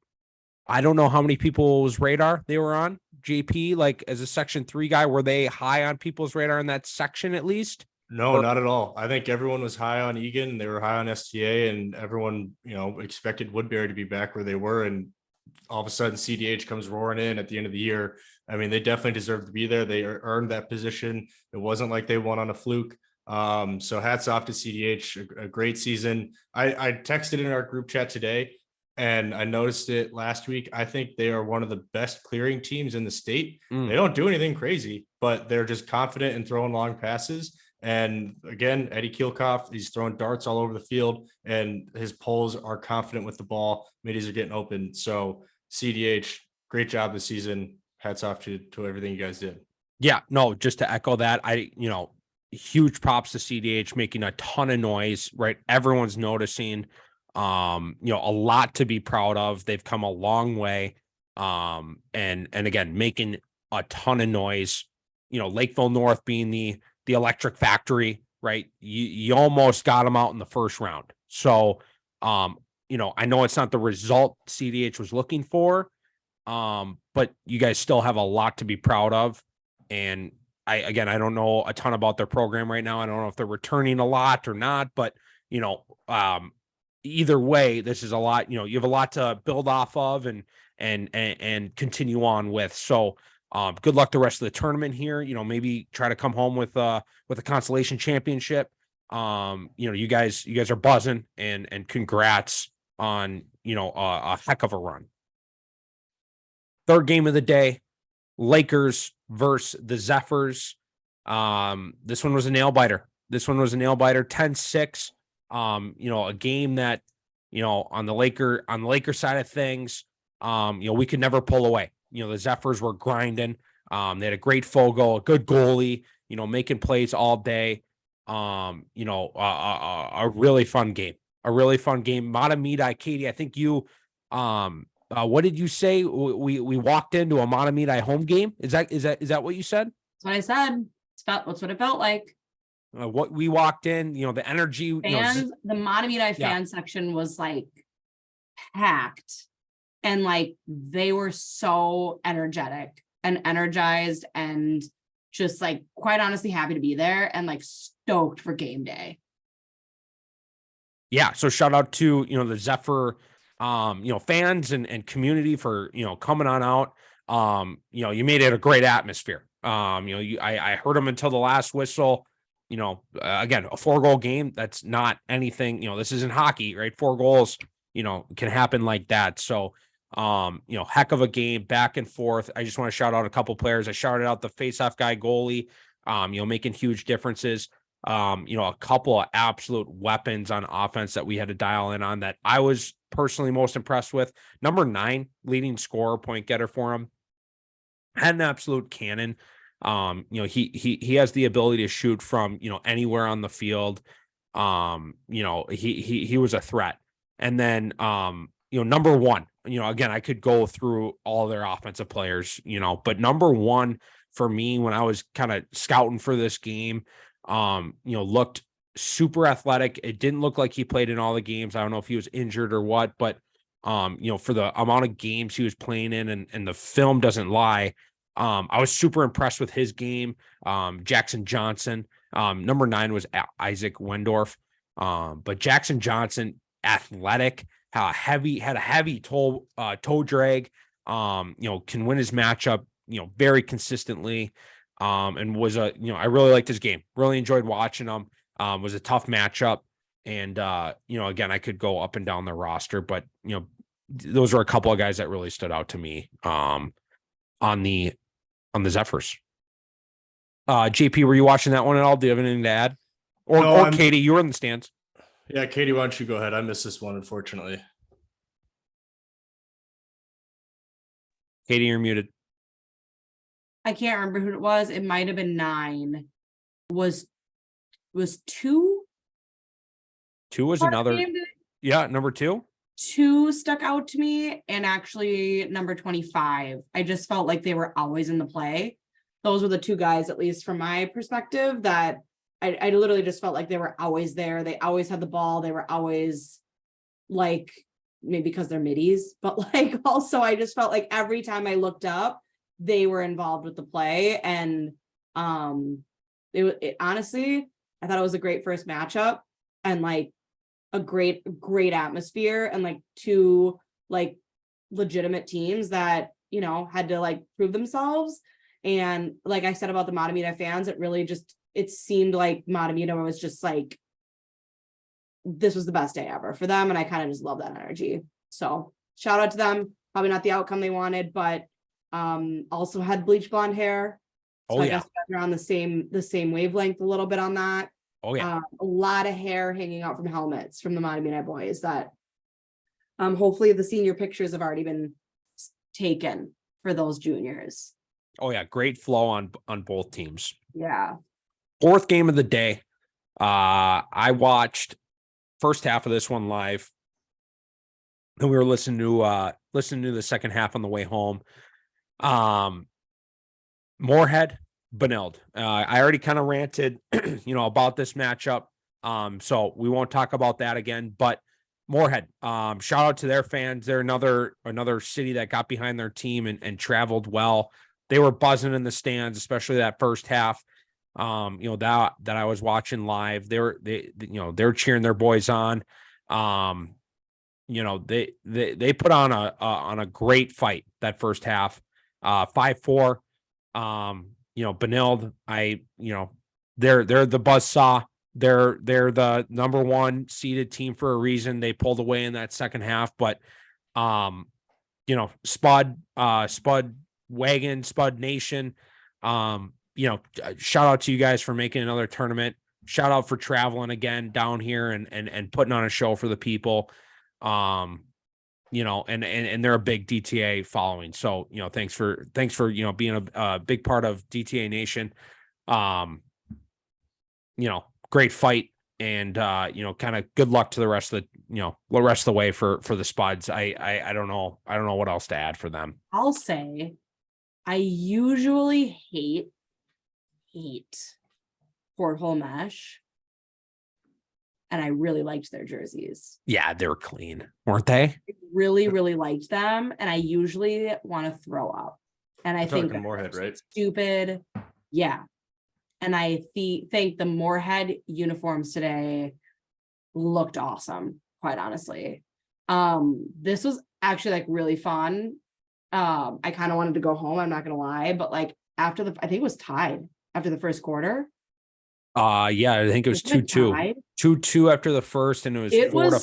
I don't know how many people's radar they were on. JP, like as a Section 3 guy, were they high on people's radar in that section at least? No, not at all. I think everyone was high on Egan. They were high on STA, and everyone, expected Woodbury to be back where they were. And all of a sudden, CDH comes roaring in at the end of the year. I mean, they definitely deserve to be there. They earned that position. It wasn't like they won on a fluke. So hats off to CDH, a great season. I texted in our group chat today, and I noticed it last week. I think they are one of the best clearing teams in the state. They don't do anything crazy, but they're just confident in throwing long passes. And again, Eddie Kielkoff, he's throwing darts all over the field, and his poles are confident with the ball. Middies are getting open. So CDH, great job this season. Hats off to everything you guys did. Yeah, no, just to echo that, huge props to CDH making a ton of noise, right? Everyone's noticing, a lot to be proud of. They've come a long way. And again, making a ton of noise, Lakeville North being the electric factory, right? You almost got them out in the first round. So, I know it's not the result CDH was looking for, but you guys still have a lot to be proud of. And I don't know a ton about their program right now. I don't know if they're returning a lot or not, but, either way, this is a lot, you have a lot to build off of and continue on with. So, good luck the rest of the tournament here. Maybe try to come home with a consolation championship. You guys are buzzing, and congrats on, a heck of a run. Third game of the day, Lakers versus the Zephyrs. This one was a nail biter. 10-6. A game that, on the Laker side of things, we could never pull away. The Zephyrs were grinding. They had a great Fogo, a good goalie, making plays all day. A really fun game. Matamidi, Katie, I think you, what did you say? We walked into a Matamidi home game. Is that what you said? That's what I said. That's what it felt like. What we walked in, the energy. Fans, the Matamidi fan section was like packed, and like they were so energetic and energized, and just like quite honestly happy to be there, and like stoked for game day. Yeah, so shout out to the Zephyr fans and community for coming on out. You made it a great atmosphere. I heard them until the last whistle. Again, a 4-goal game, that's not anything, this isn't hockey, right? 4 goals, can happen like that. So heck of a game, back and forth. I just want to shout out a couple players. I shouted out the faceoff guy, goalie, making huge differences. A couple of absolute weapons on offense that we had to dial in on that I was personally most impressed with. Number 9, leading scorer, point getter for him, had an absolute cannon. He has the ability to shoot from, anywhere on the field. He was a threat. And then, number 1, again, I could go through all their offensive players, but number 1 for me, when I was kind of scouting for this game, looked super athletic. It didn't look like he played in all the games. I don't know if he was injured or what, but, for the amount of games he was playing in, and the film doesn't lie. I was super impressed with his game. Jackson Johnson, number 9 was Isaac Wendorf. But Jackson Johnson, athletic, had a heavy toe drag, can win his matchup, very consistently. And was I really liked his game, really enjoyed watching him. Was a tough matchup. And, again, I could go up and down the roster, but, those are a couple of guys that really stood out to me, on the Zephyrs. JP, were you watching that one at all? Do you have anything to add? Or Katie, you were in the stands. Yeah, Katie, why don't you go ahead? I missed this one, unfortunately. Katie, you're muted. I can't remember who it was. It might have been 9. Was 2? 2 was another. Yeah, number 2. 2 stuck out to me, and actually number 25. I just felt like they were always in the play. Those were the 2 guys, at least from my perspective, that I literally just felt like they were always there. They always had the ball. They were always, like, maybe because they're middies, but like also I just felt like every time I looked up, they were involved with the play. And it honestly, I thought it was a great first matchup, and like a great atmosphere, and like 2 like legitimate teams that had to like prove themselves. And like I said about the Matamidi fans, it seemed like Matamidi was just like, this was the best day ever for them, and I kind of just love that energy. So shout out to them. Probably not the outcome they wanted, but also had bleach blonde hair. So I guess they're on the same wavelength a little bit on that. Oh yeah. A lot of hair hanging out from helmets from the Matamidi boys that hopefully the senior pictures have already been taken for those juniors. Oh yeah, great flow on both teams. Yeah. 4th game of the day. I watched first half of this one live. And we were listening to the second half on the way home. Moorhead, Benilde. I already kind of ranted, about this matchup. So we won't talk about that again. But Moorhead, shout out to their fans. They're another city that got behind their team and traveled well. They were buzzing in the stands, especially that first half. That I was watching live. They're cheering their boys on. They put on a great fight that first half. 5-4. Benilde, they're the buzzsaw. they're the number 1 seeded team for a reason. They pulled away in that second half, but Spud Wagon, Spud Nation, shout out to you guys for making another tournament. Shout out for traveling again down here and putting on a show for the people. And they're a big DTA following. So, thanks for, being a big part of DTA Nation. Great fight and, kind of good luck to the rest of the way for the Spuds. I don't know what else to add for them. I'll say I usually hate porthole mesh. And I really liked their jerseys. Yeah, they were clean, weren't they? I really, really liked them. And I usually want to throw up. And I think Moorhead, right? Stupid. Yeah. And I think the Moorhead uniforms today looked awesome, quite honestly. This was actually like really fun. I kind of wanted to go home, I'm not gonna lie, but like I think it was tied after the first quarter. Yeah, I think it was 2-2. 2-2 after the first, and it was 4-5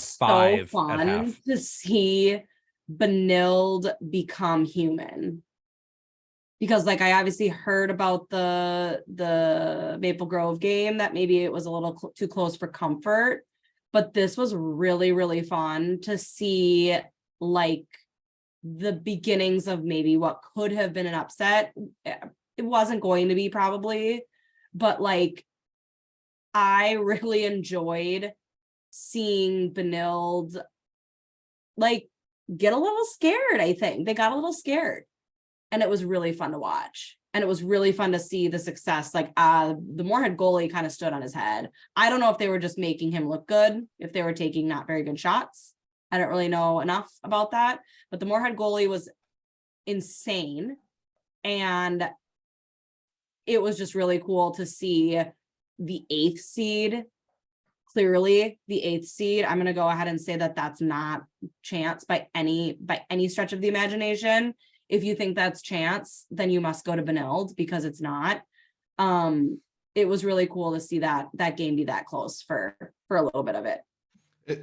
so fun at half. to see Benilde become human. Because like I obviously heard about the Maple Grove game that maybe it was a little too close for comfort, but this was really, really fun to see like the beginnings of maybe what could have been an upset. It wasn't going to be probably, but like I really enjoyed seeing Benilde like get a little scared. I think they got a little scared. And it was really fun to watch. And it was really fun to see the success. Like the Moorhead goalie kind of stood on his head. I don't know if they were just making him look good, if they were taking not very good shots. I don't really know enough about that. But the Moorhead goalie was insane. And it was just really cool to see the 8th seed. Clearly the 8th seed. I'm going to go ahead and say that that's not chance by any stretch of the imagination. If you think that's chance, then you must go to Benilde because it's not. It was really cool to see that game be that close for a little bit of it.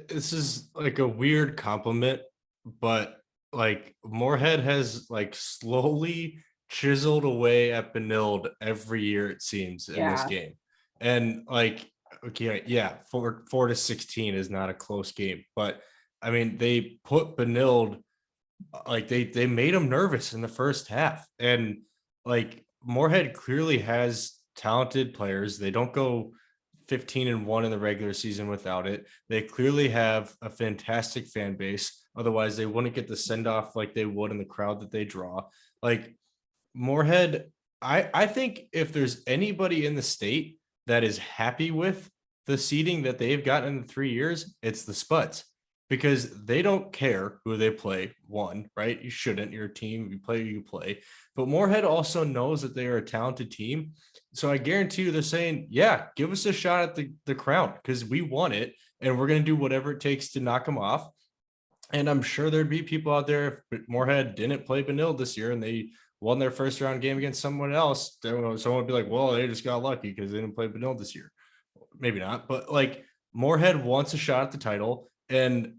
This is like a weird compliment, but like Moorhead has like slowly chiseled away at Benilde every year, it seems, in this game. And like, okay, yeah, 4-16 is not a close game, but I mean, they put Benilde, like they made him nervous in the first half. And like Moorhead clearly has talented players. They don't go 15-1 in the regular season without it. They clearly have a fantastic fan base. Otherwise, they wouldn't get the send off like they would in the crowd that they draw. Like Moorhead, I think if there's anybody in the state that is happy with the seeding that they've gotten in the 3 years, it's the Spuds. Because they don't care who they play, one, right? You shouldn't. You're a team. You play, you play. But Moorhead also knows that they are a talented team. So I guarantee you they're saying, yeah, give us a shot at the crown because we won it. And we're going to do whatever it takes to knock them off. And I'm sure there'd be people out there, if Moorhead didn't play Benilde this year and they won their first round game against someone else, someone would be like, well, they just got lucky because they didn't play Benilde this year. Maybe not. But like Moorhead wants a shot at the title. And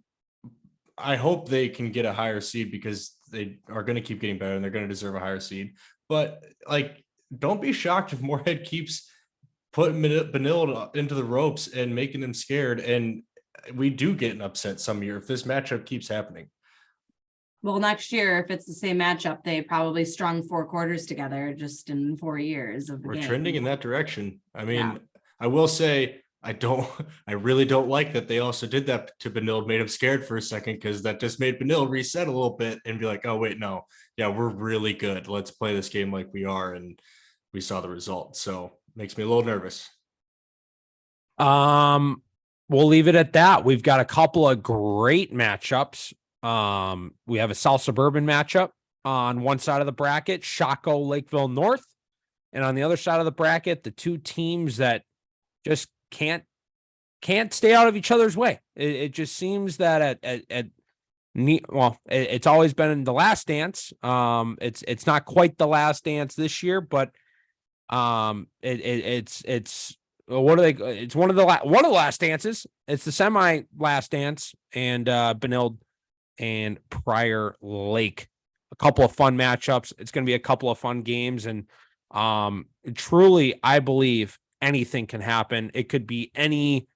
I hope they can get a higher seed because they are going to keep getting better and they're going to deserve a higher seed. But like, don't be shocked if Moorhead keeps putting Benilde into the ropes and making them scared. And we do get an upset some year if this matchup keeps happening. Well, next year, if it's the same matchup, they probably strung 4 quarters together just in 4 years of the We're game. trending in that direction. I mean, I will say, I really don't like that they also did that to Benilde, made him scared for a second because that just made Benilde reset a little bit and be like, oh, wait, no. Yeah, we're really good. Let's play this game like we are. And we saw the result. So makes me a little nervous. We'll leave it at that. We've got a couple of great matchups. We have a South Suburban matchup on one side of the bracket, Shockoe Lakeville North. And on the other side of the bracket, the two teams that just can't stay out of each other's way. It just seems that it's always been in the Last Dance. It's not quite the Last Dance this year, but it's what are they? It's one of the last dances. It's the semi last dance, and Benilde and Prior Lake. A couple of fun matchups. It's going to be a couple of fun games, and truly, I believe anything can happen. It could be any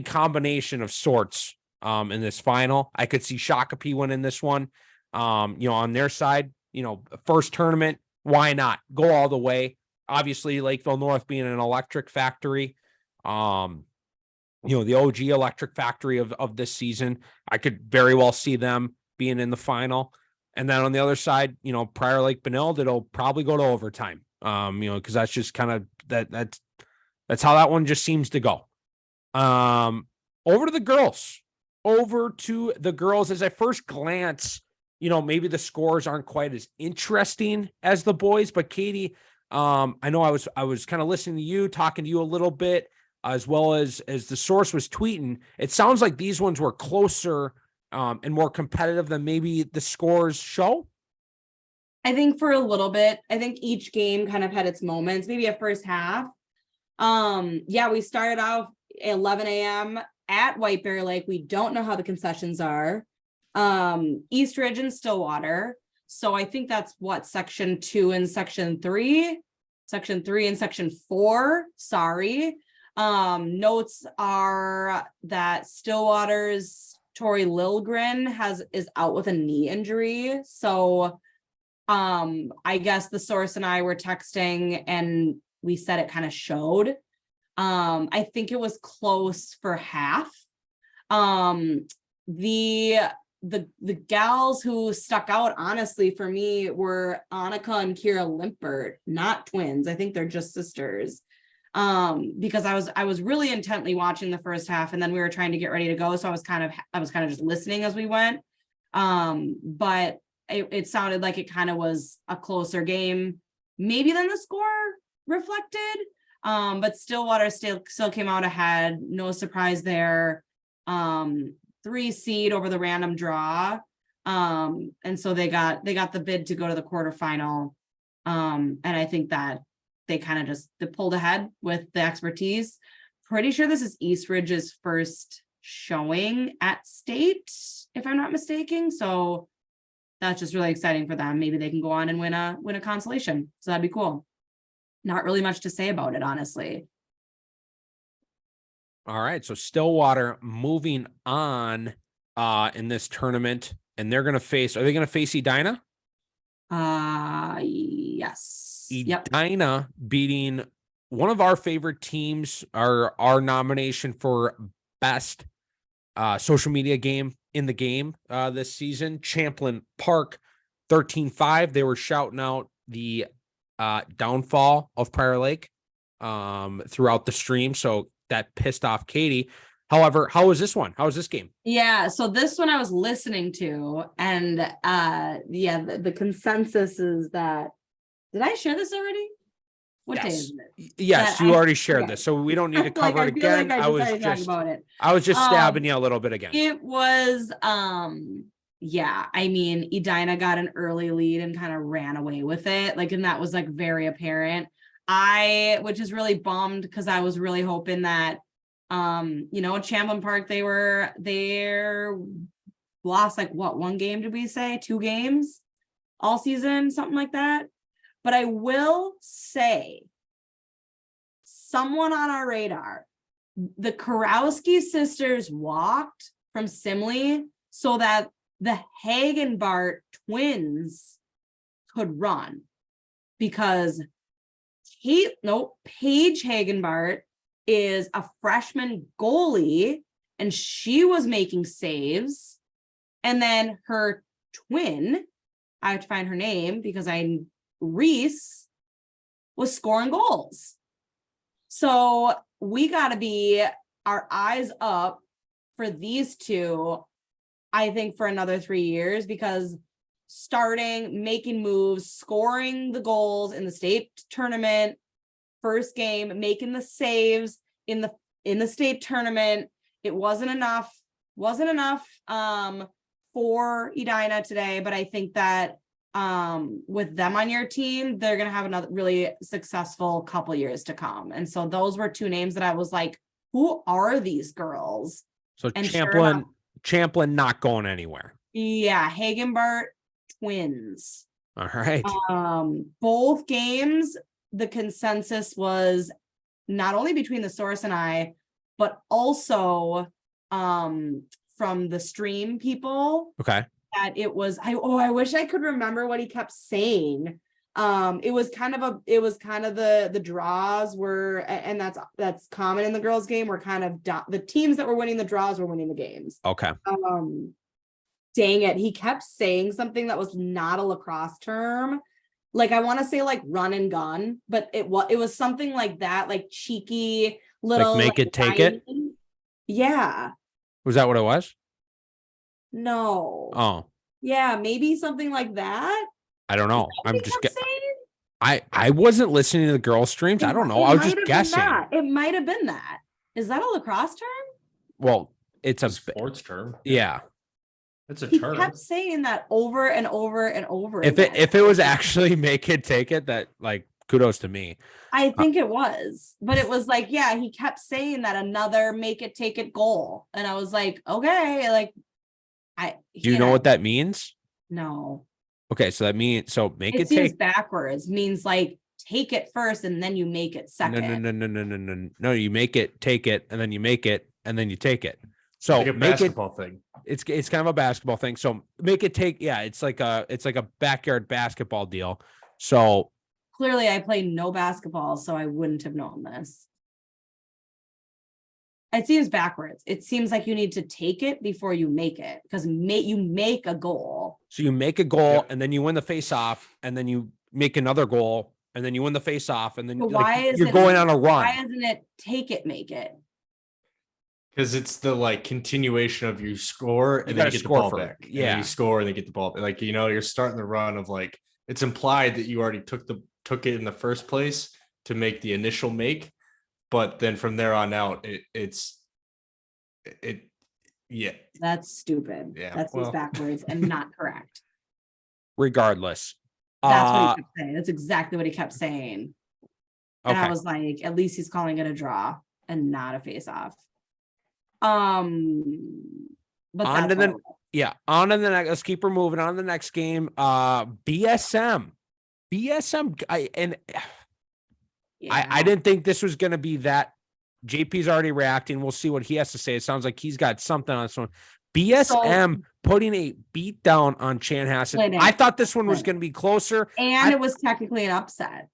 combination of sorts in this final. I could see Shakopee winning this one. On their side, first tournament, why not go all the way? Obviously, Lakeville North being an electric factory, the OG electric factory of this season, I could very well see them being in the final. And then on the other side, Prior Lake Benilde, it'll probably go to overtime. Because that's just kind of that's how that one just seems to go. Over to the girls. As I first glance, maybe the scores aren't quite as interesting as the boys, but Katie, I know I was kind of listening to you, talking to you a little bit, as well as the source was tweeting. It sounds like these ones were closer and more competitive than maybe the scores show. I think for a little bit, I think each game kind of had its moments, maybe a first half. We started out at 11 a.m. at White Bear Lake. We don't know how the concessions are. East Ridge and Stillwater. So I think that's what section 2 and section 3 and section 4. Sorry. Notes are that Stillwater's Tori Lilgren is out with a knee injury. So I guess the source and I were texting and we said it kind of showed. I think it was close for half. The gals who stuck out, honestly, for me were Annika and Kira Limpert, not twins. I think they're just sisters. Because I was really intently watching the first half, and then we were trying to get ready to go. So I was kind of just listening as we went. But it sounded like it kind of was a closer game, maybe than the score reflected. But Stillwater still came out ahead. No surprise there. 3 seed over the random draw. And so they got the bid to go to the quarterfinal. And I think that they kind of they pulled ahead with the expertise. Pretty sure this is East Ridge's first showing at state, if I'm not mistaken. So that's just really exciting for them. Maybe they can go on and win a consolation. So that'd be cool. Not really much to say about it, honestly. All right. So Stillwater moving on in this tournament, and are they going to face Edina? Yes. Edina beating one of our favorite teams, our nomination for best social media game in the game this season, Champlin Park 13-5. They were shouting out the downfall of Prior Lake throughout the stream. So that pissed off Katie. However, how was this one? How was this game? Yeah, so this one I was listening to, and the consensus is that, did I share this already? What day is it? Yes, you already shared this, so we don't need to cover it again. I was just stabbing you a little bit again. It was I mean, Edina got an early lead and kind of ran away with it, and that was very apparent. Which is really bummed, because I was really hoping that Champlin Park, they're lost 1 game, did we say 2 games all season, something like that. But I will say, someone on our radar, the Karowski sisters walked from Simley so that the Hagenbart twins could run, because Paige Hagenbart is a freshman goalie, and she was making saves. And then her twin, I have to find her name because Reese, was scoring goals. So we got to be our eyes up for these two, I think, for another 3 years, because starting, making moves, scoring the goals in the state tournament, first game, making the saves in the state tournament, it wasn't enough for Edina today. But I think that with them on your team, they're gonna have another really successful couple years to come. And so those were two names that I was like, who are these girls? So And sure Champlin not going anywhere. Yeah, Hagenbart twins. All right. Both games, the consensus was not only between the source and I, but also from the stream people. Okay. That it was I wish I could remember what he kept saying. It was kind of the draws were, and that's common in the girls game, were kind of the teams that were winning the draws were winning the games. Okay. Dang it, he kept saying something that was not a lacrosse term. Like I want to say like run and gun, but it was something like that, like cheeky little like make it take it. Yeah. Was that what it was? No. Oh. Yeah, maybe something like that. I don't know. I'm just saying. I wasn't listening to the girl streams. I don't know. I was just guessing. It might have been that. Is that a lacrosse term? Well, it's a sports term. Yeah. It's a He term. kept saying that over and over and over. If it was actually make it take it, that like kudos to me. I think it was, but it was like, yeah, he kept saying that another make it take it goal. And I was like, okay, like do you know what that means? No. Okay, so that means make it seems take backwards, means like take it first and then you make it second. No, you make it take it and then you make it and then you take it. So like a basketball thing. It's kind of a basketball thing. So make it take, yeah, it's like a backyard basketball deal. So clearly I play no basketball, so I wouldn't have known this. It seems backwards. It seems like you need to take it before you make it, because you make a goal. So you make a goal and then you win the face off and then you make another goal and then you win the face off and then you're going on a run. Why isn't it take it, make it? Because it's the like continuation of you score and then you get the ball back. Yeah. And you score and then get the ball back. Like, you're starting the run of like, it's implied that you already took it in the first place to make the initial make. But then from there on out, yeah. That's stupid. Yeah. That's backwards and not correct. Regardless. That's what he kept saying. That's exactly what he kept saying. And okay. I was like, at least he's calling it a draw and not a face off. But on to the next. Let's keep her moving on to the next game. BSM. I didn't think this was going to be that. JP's already reacting. We'll see what he has to say. It sounds like he's got something on this one. BSM putting a beat down on Chanhassen. I thought this one was going to be closer. And it was technically an upset.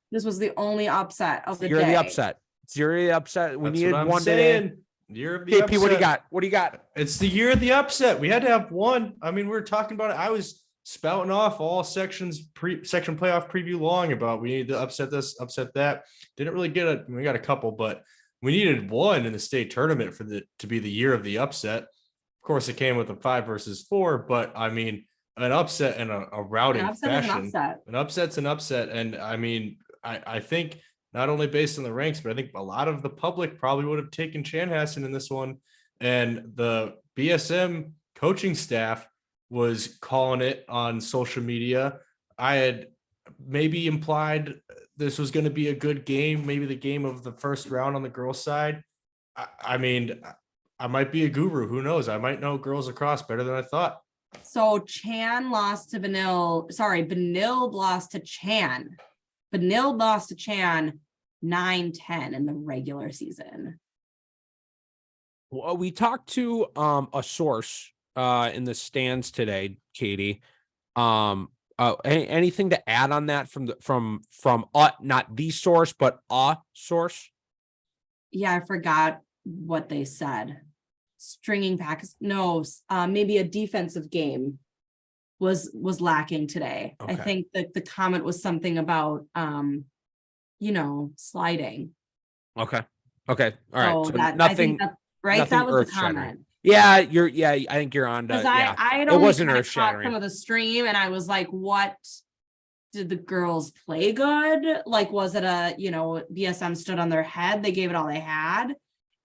This was the only upset of the day. You're the upset. You're the upset. We needed one today. Year of the JP, upset. What do you got? It's the year of the upset. We had to have one. I mean, we were talking about it. I was spouting off all section playoff preview long about we need to upset this, upset that. Didn't really get it. We got a couple, but we needed one in the state tournament to be the year of the upset. Of course, it came with a 5 versus 4, but I mean, an upset in a routing fashion. An upset's an upset. And I mean, I think not only based on the ranks, but I think a lot of the public probably would have taken Chanhassen in this one. And the BSM coaching staff was calling it on social media. I had maybe implied this was going to be a good game, maybe the game of the first round on the girls' side. I mean, I might be a guru. Who knows? I might know girls lacrosse better than I thought. So Chan lost to Benilde. Sorry, Benilde lost to Chan. Benilde lost to Chan 9-10 in the regular season. Well, we talked to a source in the stands today, Katie. Anything to add on that from not the source, but a source? Yeah, I forgot what they said. Stringing packs. No, maybe a defensive game was lacking today. Okay. I think that the comment was something about sliding. Okay. All right. So nothing, right? That was the comment. Yeah, I think you're on to, I it wasn't earth shattering. Some of the stream and I was like, what did the girls play good? Like, was it BSM stood on their head? They gave it all they had.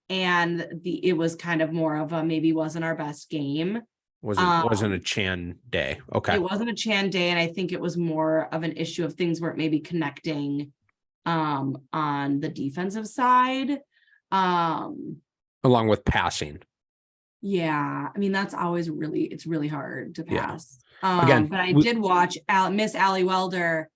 And it was kind of more of a, maybe wasn't our best game. Wasn't a Chan day. Okay. It wasn't a Chan day, and I think it was more of an issue of things weren't maybe connecting on the defensive side. Along with passing. Yeah, I mean that's always it's really hard to Yeah. pass. Again, But I did watch Miss Allie Welder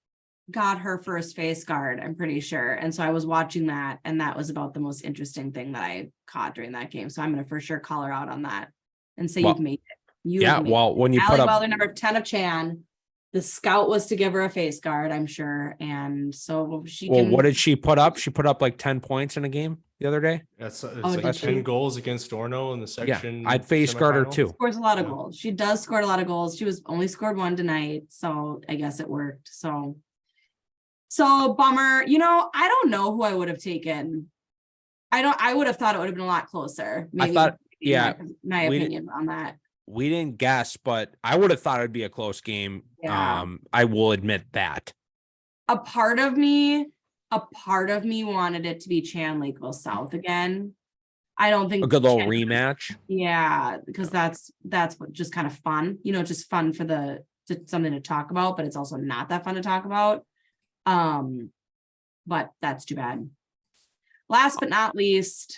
got her first face guard, I'm pretty sure. And so I was watching that, and that was about the most interesting thing that I caught during that game. So I'm gonna for sure call her out on that and say Well, you've made it. When you Allie put up Welder, number 10 of Chan. The scout was to give her a face guard, I'm sure. And so what did she put up? She put up like 10 points in a game the other day. It's did like she? 10 goals against Orno in the section. I'd face guard her semifinal. too. Scores a lot of Yeah. goals. She does score a lot of goals. She was only scored one tonight, so I guess it worked. So bummer. I don't know who I would have taken. I would have thought it would have been a lot closer. Maybe my we opinion on that. We didn't guess, but I would have thought it'd be a close game. Yeah. I will admit that. A part of me wanted it to be Chan Lakeville South again. I don't think A good little Chan- rematch. Yeah, because that's what just kind of fun, just fun for something to talk about, but it's also not that fun to talk about. But that's too bad. Last but not least,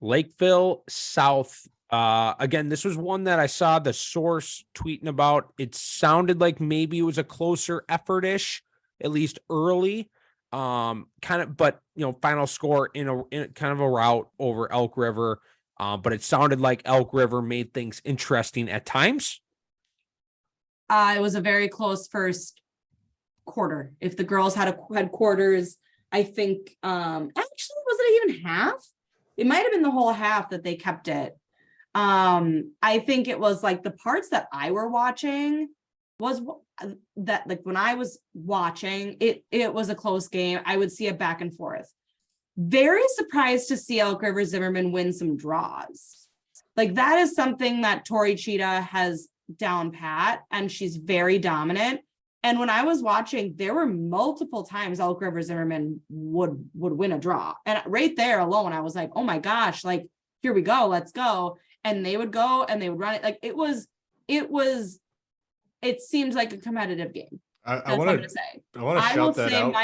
Lakeville South. Again, this was one that I saw the source tweeting about. It sounded like maybe it was a closer effort-ish, at least early. But final score in kind of a rout over Elk River. But it sounded like Elk River made things interesting at times. it was a very close first quarter. If the girls had quarters, I think actually, was it even half? It might have been the whole half that they kept it. I think it was like the parts that I were watching was that, like, when I was watching it was a close game. I would see a back and forth. Very surprised to see Elk River Zimmerman win some draws. Like, that is something that Tori Cheetah has down pat, and she's very dominant. And when I was watching, there were multiple times Elk River Zimmerman would win a draw. And right there alone, I was like, oh my gosh, like, here we go, let's go. And they would go and they would run it. Like, it seemed like a competitive game. I want to say. I want to shout that out.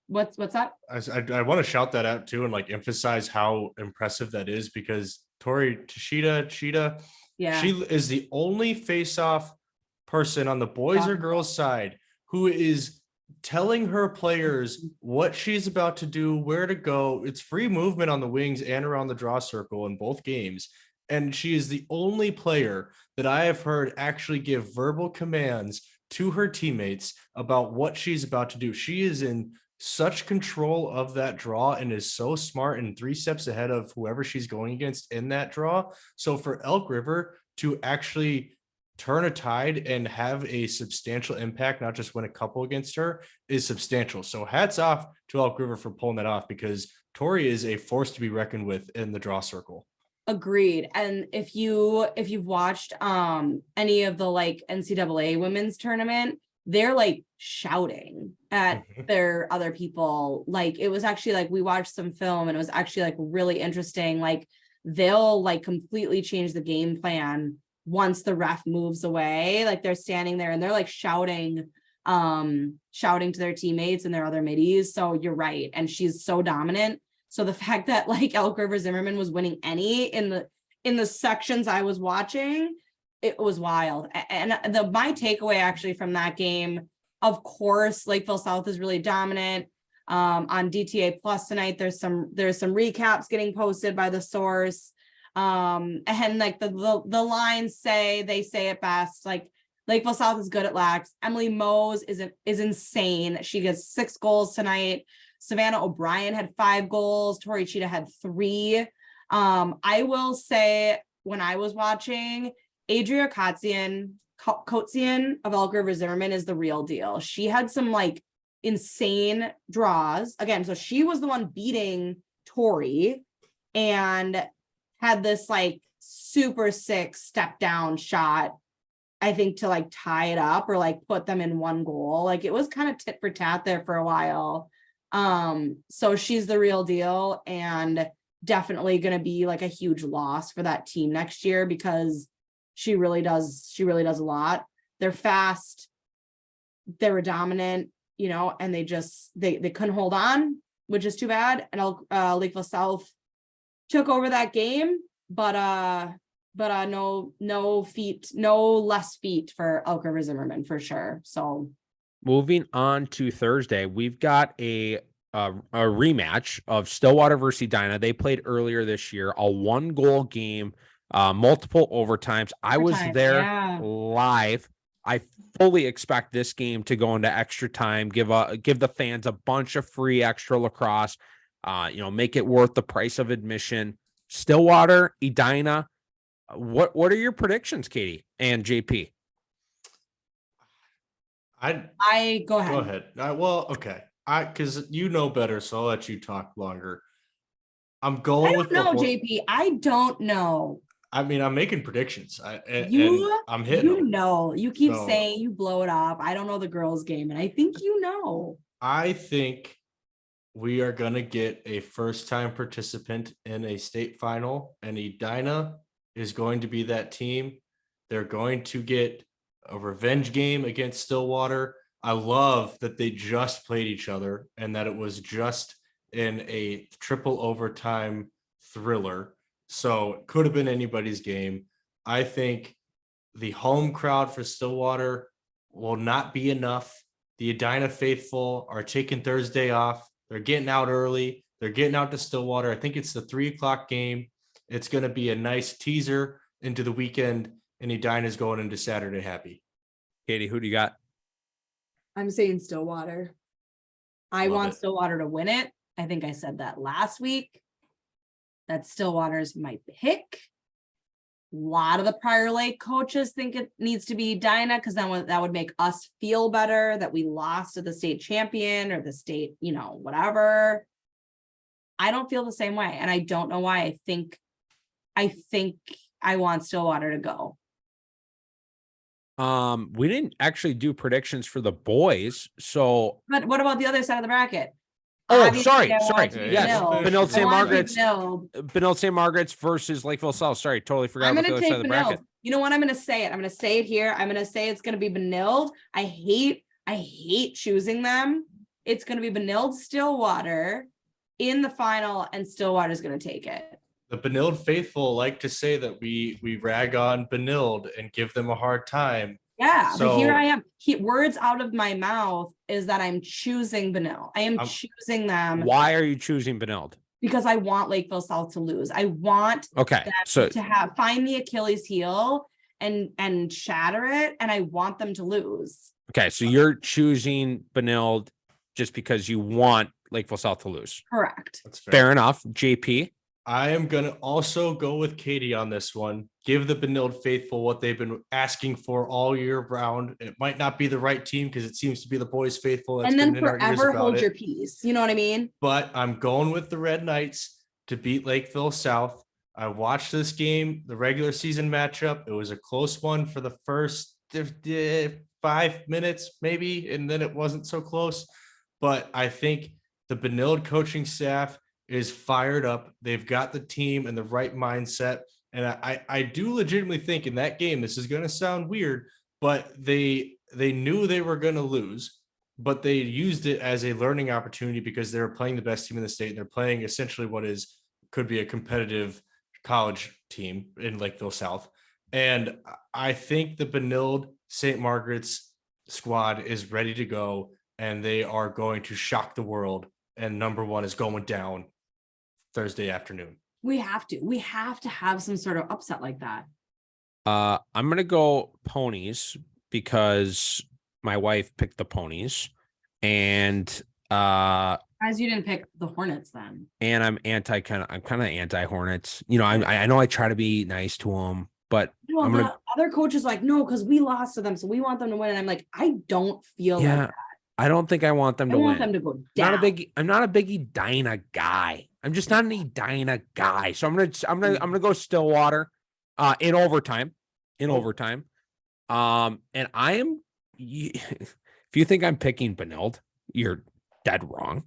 What's that? I want to shout that out too, and like emphasize how impressive that is, because Tori Cheetah, Yeah. she is the only face-off person on the boys or girls side who is telling her players what she's about to do, where to go. It's free movement on the wings and around the draw circle in both games. And she is the only player that I have heard actually give verbal commands to her teammates about what she's about to do. She is in such control of that draw and is so smart and 3 steps ahead of whoever she's going against in that draw. So for Elk River to actually turn a tide and have a substantial impact, not just win a couple against her, is substantial. So hats off to Elk River for pulling that off, because Tori is a force to be reckoned with in the draw circle. Agreed. And if you've watched any of the like NCAA women's tournament, they're like shouting at their other people. Like, it was actually like, we watched some film and it was actually like really interesting. Like, they'll like completely change the game plan once the ref moves away. Like, they're standing there and they're like shouting to their teammates and their other middies. So you're right. And she's so dominant. So the fact that like Elk River Zimmerman was winning any in the sections I was watching, it was wild. And my takeaway actually from that game, of course, Lakeville South is really dominant. On DTA Plus tonight, there's some recaps getting posted by the source. And like the lines say it best. Like, Lakeville South is good at lax. Emily Mose is insane. She gets 6 goals tonight. Savannah O'Brien had 5 goals. Tori Cheetah had 3. I will say, when I was watching, Adria Kotzian of Elk River Zimmerman is the real deal. She had some like insane draws again. So she was the one beating Tori and had this like super sick step down shot, I think, to like tie it up or like put them in 1 goal. Like, it was kind of tit for tat there for a while. So she's the real deal, and definitely going to be like a huge loss for that team next year, because She really does a lot. They're fast. They were dominant, and they couldn't hold on, which is too bad. And Lakeville South took over that game, but no less feet for Elk River Zimmerman for sure. So moving on to Thursday, we've got a rematch of Stillwater versus Edina. They played earlier this year, a 1-goal game, multiple overtimes. I was there live. I fully expect this game to go into extra time, give the fans a bunch of free extra lacrosse, make it worth the price of admission. Stillwater, Edina, what are your predictions, Katie and JP? I go ahead. Go ahead. Well, okay. Because you know better, so I'll let you talk longer. I'm going with JP. I don't know. I mean, I'm making predictions. I'm hitting. You keep saying you blow it up. I don't know the girls' game, and I think I think we are gonna get a first-time participant in a state final, and Edina is going to be that team. They're going to get a revenge game against Stillwater. I love that they just played each other and that it was just in a triple overtime thriller. So it could have been anybody's game. I think the home crowd for Stillwater will not be enough. The Edina faithful are taking Thursday off. They're getting out early. They're getting out to Stillwater. I think it's the 3:00 game. It's going to be a nice teaser into the weekend, and Edina's going into Saturday happy. Katie, who do you got? I'm saying Stillwater. I want Stillwater to win it. I think I said that last week. That Stillwater's my pick. A lot of the Prior Lake coaches think it needs to be Edina because then that would make us feel better that we lost to the state champion or the state, whatever. I don't feel the same way, and I don't know why. I think I want Stillwater to go. We didn't actually do predictions for the boys, so. But what about the other side of the bracket? Oh, Obviously, sorry. Yes, Benilde St. Margaret's. Benilde. Benilde St. Margaret's versus Lakeville South. Sorry, totally forgot I'm about going the to other take side of the bracket. Benilde. You know what? I'm going to say it. I'm going to say it here. I'm going to say it's going to be Benilde. I hate choosing them. It's going to be Benilde Stillwater in the final, and Stillwater's going to take it. The Benilde faithful like to say that we rag on Benilde and give them a hard time. Yeah, but here I am. Words out of my mouth is that I'm choosing Benilde. I am choosing them. Why are you choosing Benilde? Because I want Lakeville South to lose. I want them to find the Achilles heel and shatter it, and I want them to lose. Okay, so you're choosing Benilde just because you want Lakeville South to lose. Correct. That's fair. Fair enough. JP? I am going to also go with Katie on this one. Give the Benilde faithful what they've been asking for all year round. It might not be the right team because it seems to be the boys faithful. And then forever hold your peace. You know what I mean? But I'm going with the Red Knights to beat Lakeville South. I watched this game, the regular season matchup. It was a close one for the first 5 minutes, maybe, and then it wasn't so close. But I think the Benilde coaching staff is fired up. They've got the team and the right mindset. And I do legitimately think in that game, this is going to sound weird, but they knew they were going to lose, but they used it as a learning opportunity because they were playing the best team in the state. And they're playing essentially could be a competitive college team in Lakeville South. And I think the Benilde St. Margaret's squad is ready to go, and they are going to shock the world. And number one is going down Thursday afternoon. We have to have some sort of upset like that. I'm going to go Ponies because my wife picked the Ponies, and as you didn't pick the Hornets then. And I'm kind of anti Hornets. I know I try to be nice to them, but other coaches like, no, because we lost to them, so we want them to win. And I'm like, I don't feel like that. I don't think I want them to win. I want them to go down. I'm not a big Edina guy. I'm just not an Edina guy. So I'm gonna go Stillwater in overtime. And I am if you think I'm picking Benilde, you're dead wrong.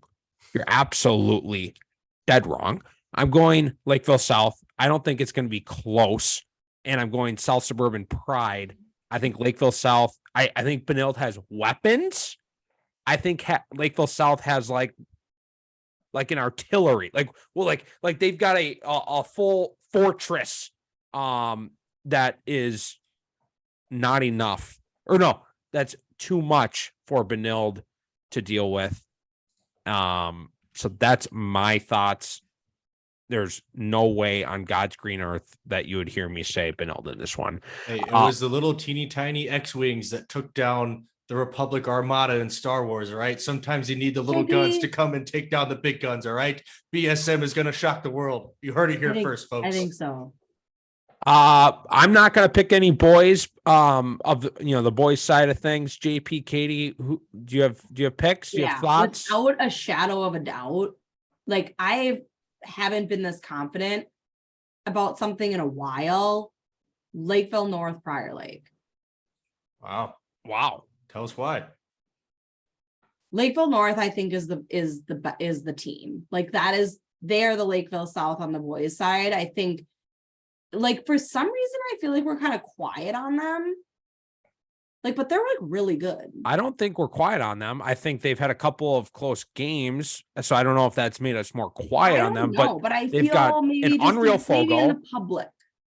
You're absolutely dead wrong. I'm going Lakeville South. I don't think it's going to be close. and I'm going South Suburban Pride. I think Lakeville South, I think Benilde has weapons. I think Lakeville South has like an artillery, like they've got a full fortress that is not enough, or no, that's too much for Benilde to deal with. So that's my thoughts. There's no way on God's green earth that you would hear me say Benilde in this one. Hey, it was the little teeny tiny X-Wings that took down the Republic Armada in Star Wars, all right? Sometimes you need the little guns to come and take down the big guns, all right? BSM is going to shock the world. You heard it here first, folks. I think so. I'm not going to pick any boys of the boys side of things. JP, Katie, who do you have picks? Do you have thoughts? Without a shadow of a doubt, like I haven't been this confident about something in a while. Lakeville North, Prior Lake. Wow. Tell us why. Lakeville North, I think, is the team. Like they're the Lakeville South on the boys side. I think, like, for some reason, I feel like we're kind of quiet on them. Like, but they're like really good. I don't think we're quiet on them. I think they've had a couple of close games, so I don't know if that's made us more quiet on them. But I they've feel got maybe an just unreal like maybe in Fogo. the public.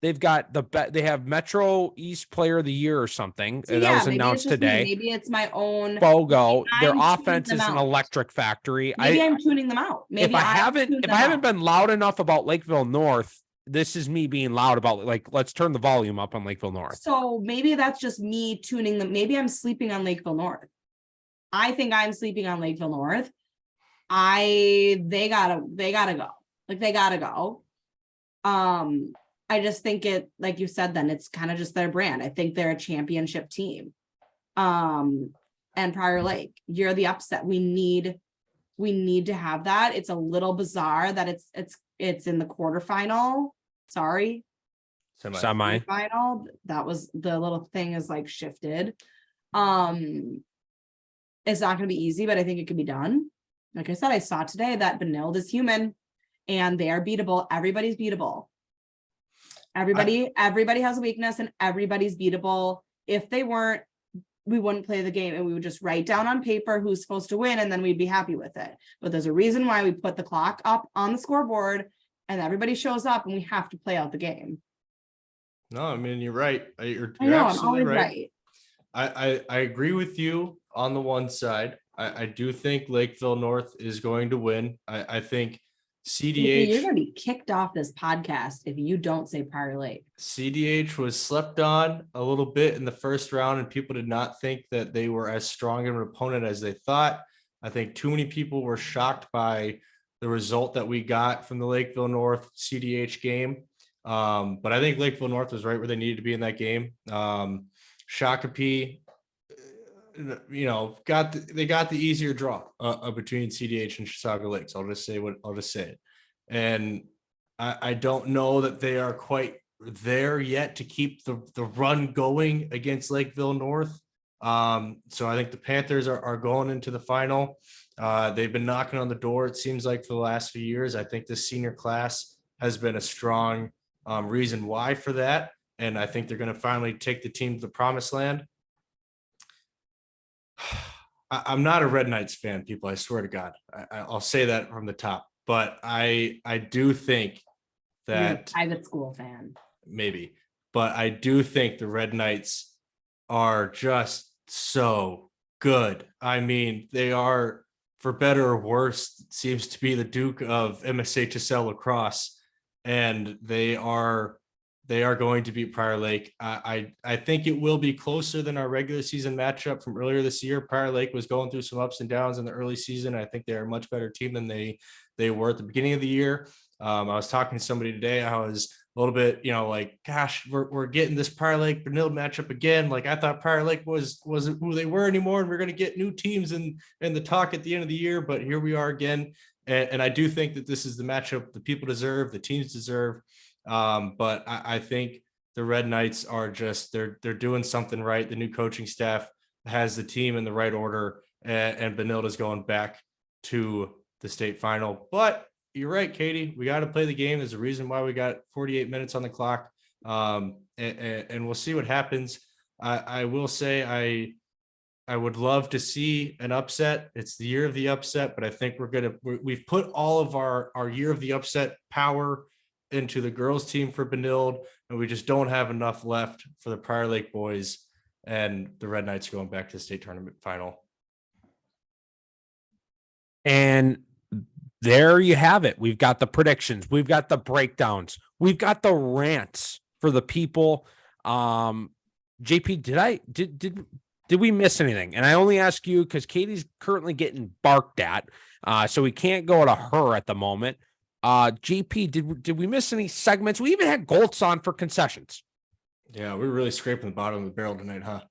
They've got they have Metro East Player of the Year or something So, that was maybe announced it's just today. me. Maybe it's my own Fogo. Their I'm offense tuning is them an out. electric factory. Maybe I'm tuning them out. Maybe if I haven't been loud enough about Lakeville North, this is me being loud about, like, let's turn the volume up on Lakeville North. So maybe that's just me tuning them. Maybe I'm sleeping on Lakeville North. I think I'm sleeping on Lakeville North. They gotta go. Like, they gotta go. I just think it, like you said, then it's kind of just their brand. I think they're a championship team. And Prior Lake, you're the upset. We need to have that. It's a little bizarre that it's in the quarterfinal. Sorry. Semi. Final. That was the little thing is like shifted. It's not going to be easy, but I think it can be done. Like I said, I saw today that Benilde is human and they are beatable. Everybody's beatable. Everybody has a weakness and everybody's beatable. If they weren't, we wouldn't play the game and we would just write down on paper who's supposed to win and then we'd be happy with it. But there's a reason why we put the clock up on the scoreboard and everybody shows up and we have to play out the game. No, I mean, you're right. You're I know, absolutely I'm always right. I agree with you on the one side. I do think Lakeville North is going to win. I think CDH. You're going to be kicked off this podcast if you don't say Prior Lake. CDH was slept on a little bit in the first round, and people did not think that they were as strong of an opponent as they thought. I think too many people were shocked by the result that we got from the Lakeville North CDH game. But I think Lakeville North was right where they needed to be in that game. Shakopee, got the easier draw between CDH and Chisago Lakes. I'll just say it. And I don't know that they are quite there yet to keep the run going against Lakeville North. So I think the Panthers are going into the final. They've been knocking on the door, it seems like, for the last few years. I think this senior class has been a strong reason why for that. And I think they're going to finally take the team to the promised land. I'm not a Red Knights fan, people. I swear to God. I'll say that from the top. But I do think that You're a private school fan. Maybe, but I do think the Red Knights are just so good. I mean, they are, for better or worse, seems to be the Duke of MSHSL lacrosse, and they are going to beat Prior Lake. I think it will be closer than our regular season matchup from earlier this year. Prior Lake was going through some ups and downs in the early season. I think they're a much better team than they were at the beginning of the year. I was talking to somebody today. I was a little bit, like, gosh, we're getting this Prior Lake Benilde matchup again. Like, I thought Prior Lake wasn't who they were anymore, and we're going to get new teams in the talk at the end of the year. But here we are again, and I do think that this is the matchup the people deserve, the teams deserve. But I think the Red Knights are just they're doing something right. The new coaching staff has the team in the right order, and Benilde is going back to the state final. But you're right, Katie. We got to play the game. There's a reason why we got 48 minutes on the clock. and we'll see what happens. I will say I would love to see an upset. It's the year of the upset, but I think we've put all of our year of the upset power into the girls team for Benilde, and we just don't have enough left for the Prior Lake boys and the Red Knights going back to the state tournament final. And there you have it. We've got the predictions. We've got the breakdowns. We've got the rants for the people. JP, did we miss anything? And I only ask you because Katie's currently getting barked at, so we can't go to her at the moment. JP, did we miss any segments? We even had Goltz on for concessions. Yeah, we're really scraping the bottom of the barrel tonight, huh?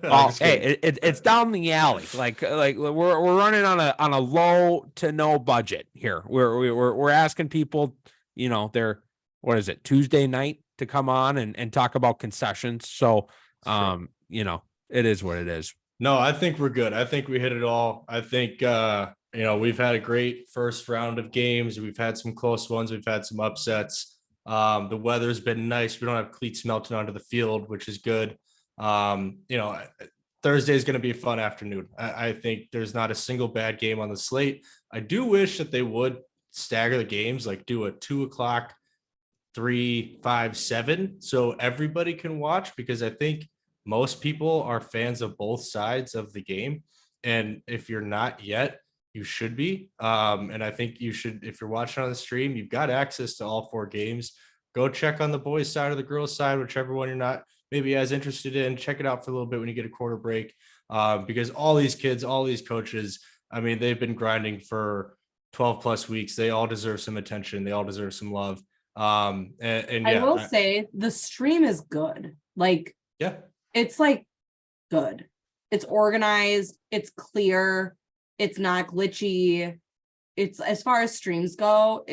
Oh, hey, it's down the alley. Like we're running on a low to no budget here. We're asking people, they're what is it, Tuesday night to come on and talk about concessions. So it is what it is. No, I think we're good. I think we hit it all. I think we've had a great first round of games. We've had some close ones. We've had some upsets. The weather's been nice. We don't have cleats melting onto the field, which is good. Thursday is going to be a fun afternoon. I think there's not a single bad game on the slate. I do wish that they would stagger the games, like do a 2:00, 3, 5, 7, so everybody can watch, because I think most people are fans of both sides of the game. And if you're not yet, you should be. And I think you should, if you're watching on the stream, you've got access to all 4 games. Go check on the boys' side or the girls' side, whichever one you're not maybe as interested in. Check it out for a little bit when you get a quarter break, because all these kids, all these coaches, I mean, they've been grinding for 12 plus weeks. They all deserve some attention. They all deserve some love. And I will say the stream is good. It's like good. It's organized. It's clear. It's not glitchy. It's, as far as streams go,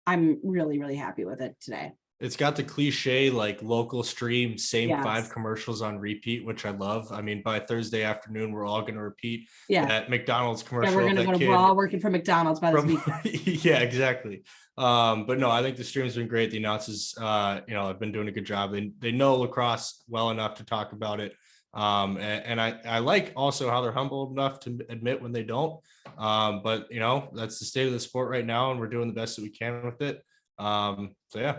I'm really, really happy with it today. It's got the cliche, like, local stream, same Yes. 5 commercials on repeat, which I love. I mean, by Thursday afternoon, we're all going to repeat that McDonald's commercial. We're all working for McDonald's by this week. Yeah, exactly. But no, I think the stream's been great. The announcers, have been doing a good job. They know lacrosse well enough to talk about it. And I like also how they're humble enough to admit when they don't. But that's the state of the sport right now, and we're doing the best that we can with it. So yeah.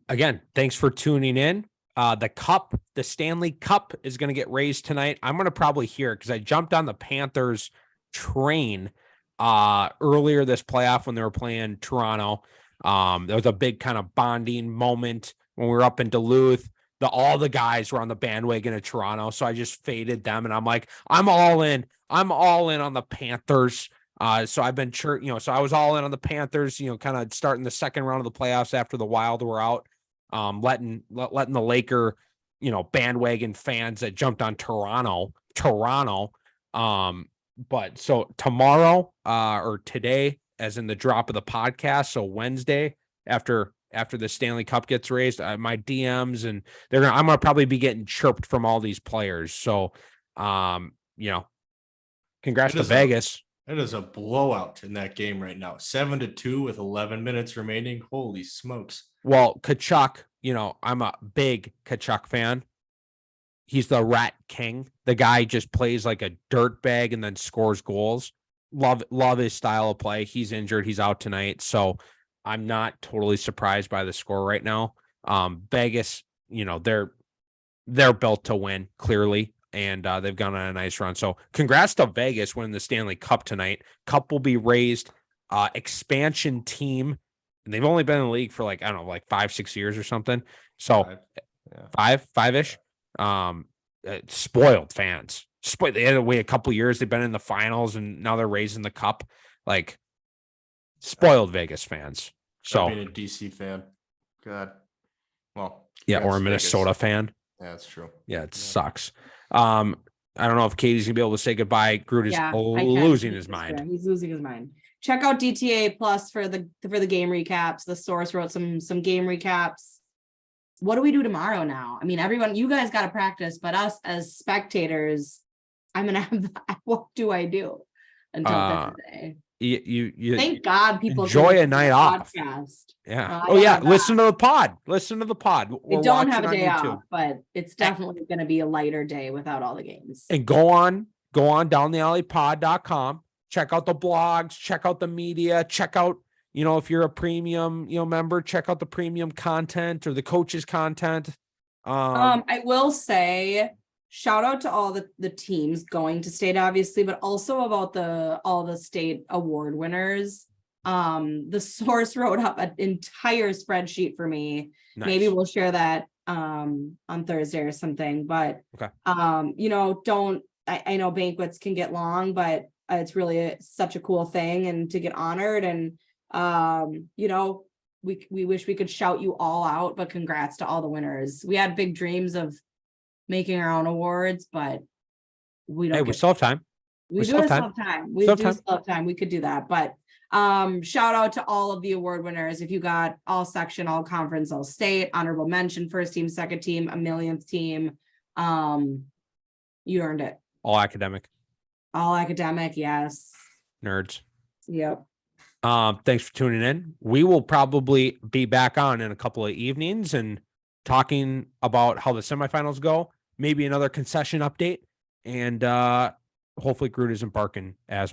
Again, thanks for tuning in. The Stanley Cup is going to get raised tonight. I'm going to probably hear it because I jumped on the Panthers train earlier this playoff when they were playing Toronto. There was a big kind of bonding moment when we were up in Duluth. All the guys were on the bandwagon of Toronto, so I just faded them, and I'm like, I'm all in on the Panthers. So I've been sure, so I was all in on the Panthers, kind of starting the second round of the playoffs after the Wild were out, letting the Laker, bandwagon fans that jumped on Toronto. But so tomorrow, or today, as in the drop of the podcast, so Wednesday after the Stanley Cup gets raised, my DMs, and I'm gonna probably be getting chirped from all these players. So, congrats to Vegas. It is a blowout in that game right now. 7-2 with 11 minutes remaining. Holy smokes. Well, Tkachuk, I'm a big Tkachuk fan. He's the Rat King. The guy just plays like a dirtbag and then scores goals. Love his style of play. He's injured. He's out tonight. So I'm not totally surprised by the score right now. Vegas, they're built to win, clearly. And they've gone on a nice run. So congrats to Vegas winning the Stanley Cup tonight. Cup will be raised. Expansion team. And they've only been in the league for 5-6 years or something. So 5-ish. Spoiled fans. They had to wait a couple years. They've been in the finals and now they're raising the cup. Spoiled Vegas fans. So being a DC fan. God. Well, yeah, or a Minnesota fan. Yeah, that's true. Yeah, it sucks. I don't know if Katie's gonna be able to say goodbye. Groot is losing his mind. He's losing his mind. Check out DTA Plus for the game recaps. The source wrote some game recaps. What do we do tomorrow now? I mean, everyone, you guys got to practice, but us as spectators, I'm gonna have. What do I do until Thursday? you Thank God people enjoy can a night listen to off. podcast. Yeah. I Oh yeah. have, Listen to the pod. Listen to the pod. I We're don't have a watching day on YouTube. off, but it's definitely going to be a lighter day without all the games. And go on down the alley pod.com. Check out the blogs, check out the media, check out, if you're a premium, member, check out the premium content or the coaches content. I will say shout out to all the teams going to state, obviously, but also about all the state award winners. The source wrote up an entire spreadsheet for me. Nice. Maybe we'll share that on Thursday or something, but okay. I know banquets can get long, but it's really such a cool thing and to get honored. And we wish we could shout you all out, but congrats to all the winners. We had big dreams of making our own awards, but we don't. Hey, we still have time. We do still have time. We do still have time. We could do that, but shout out to all of the award winners. If you got all section, all conference, all state, honorable mention, first team, second team, a millionth team, you earned it. All academic. All academic, yes. Nerds. Yep. Thanks for tuning in. We will probably be back on in a couple of evenings and talking about how the semifinals go, maybe another concession update, and hopefully Groot isn't barking as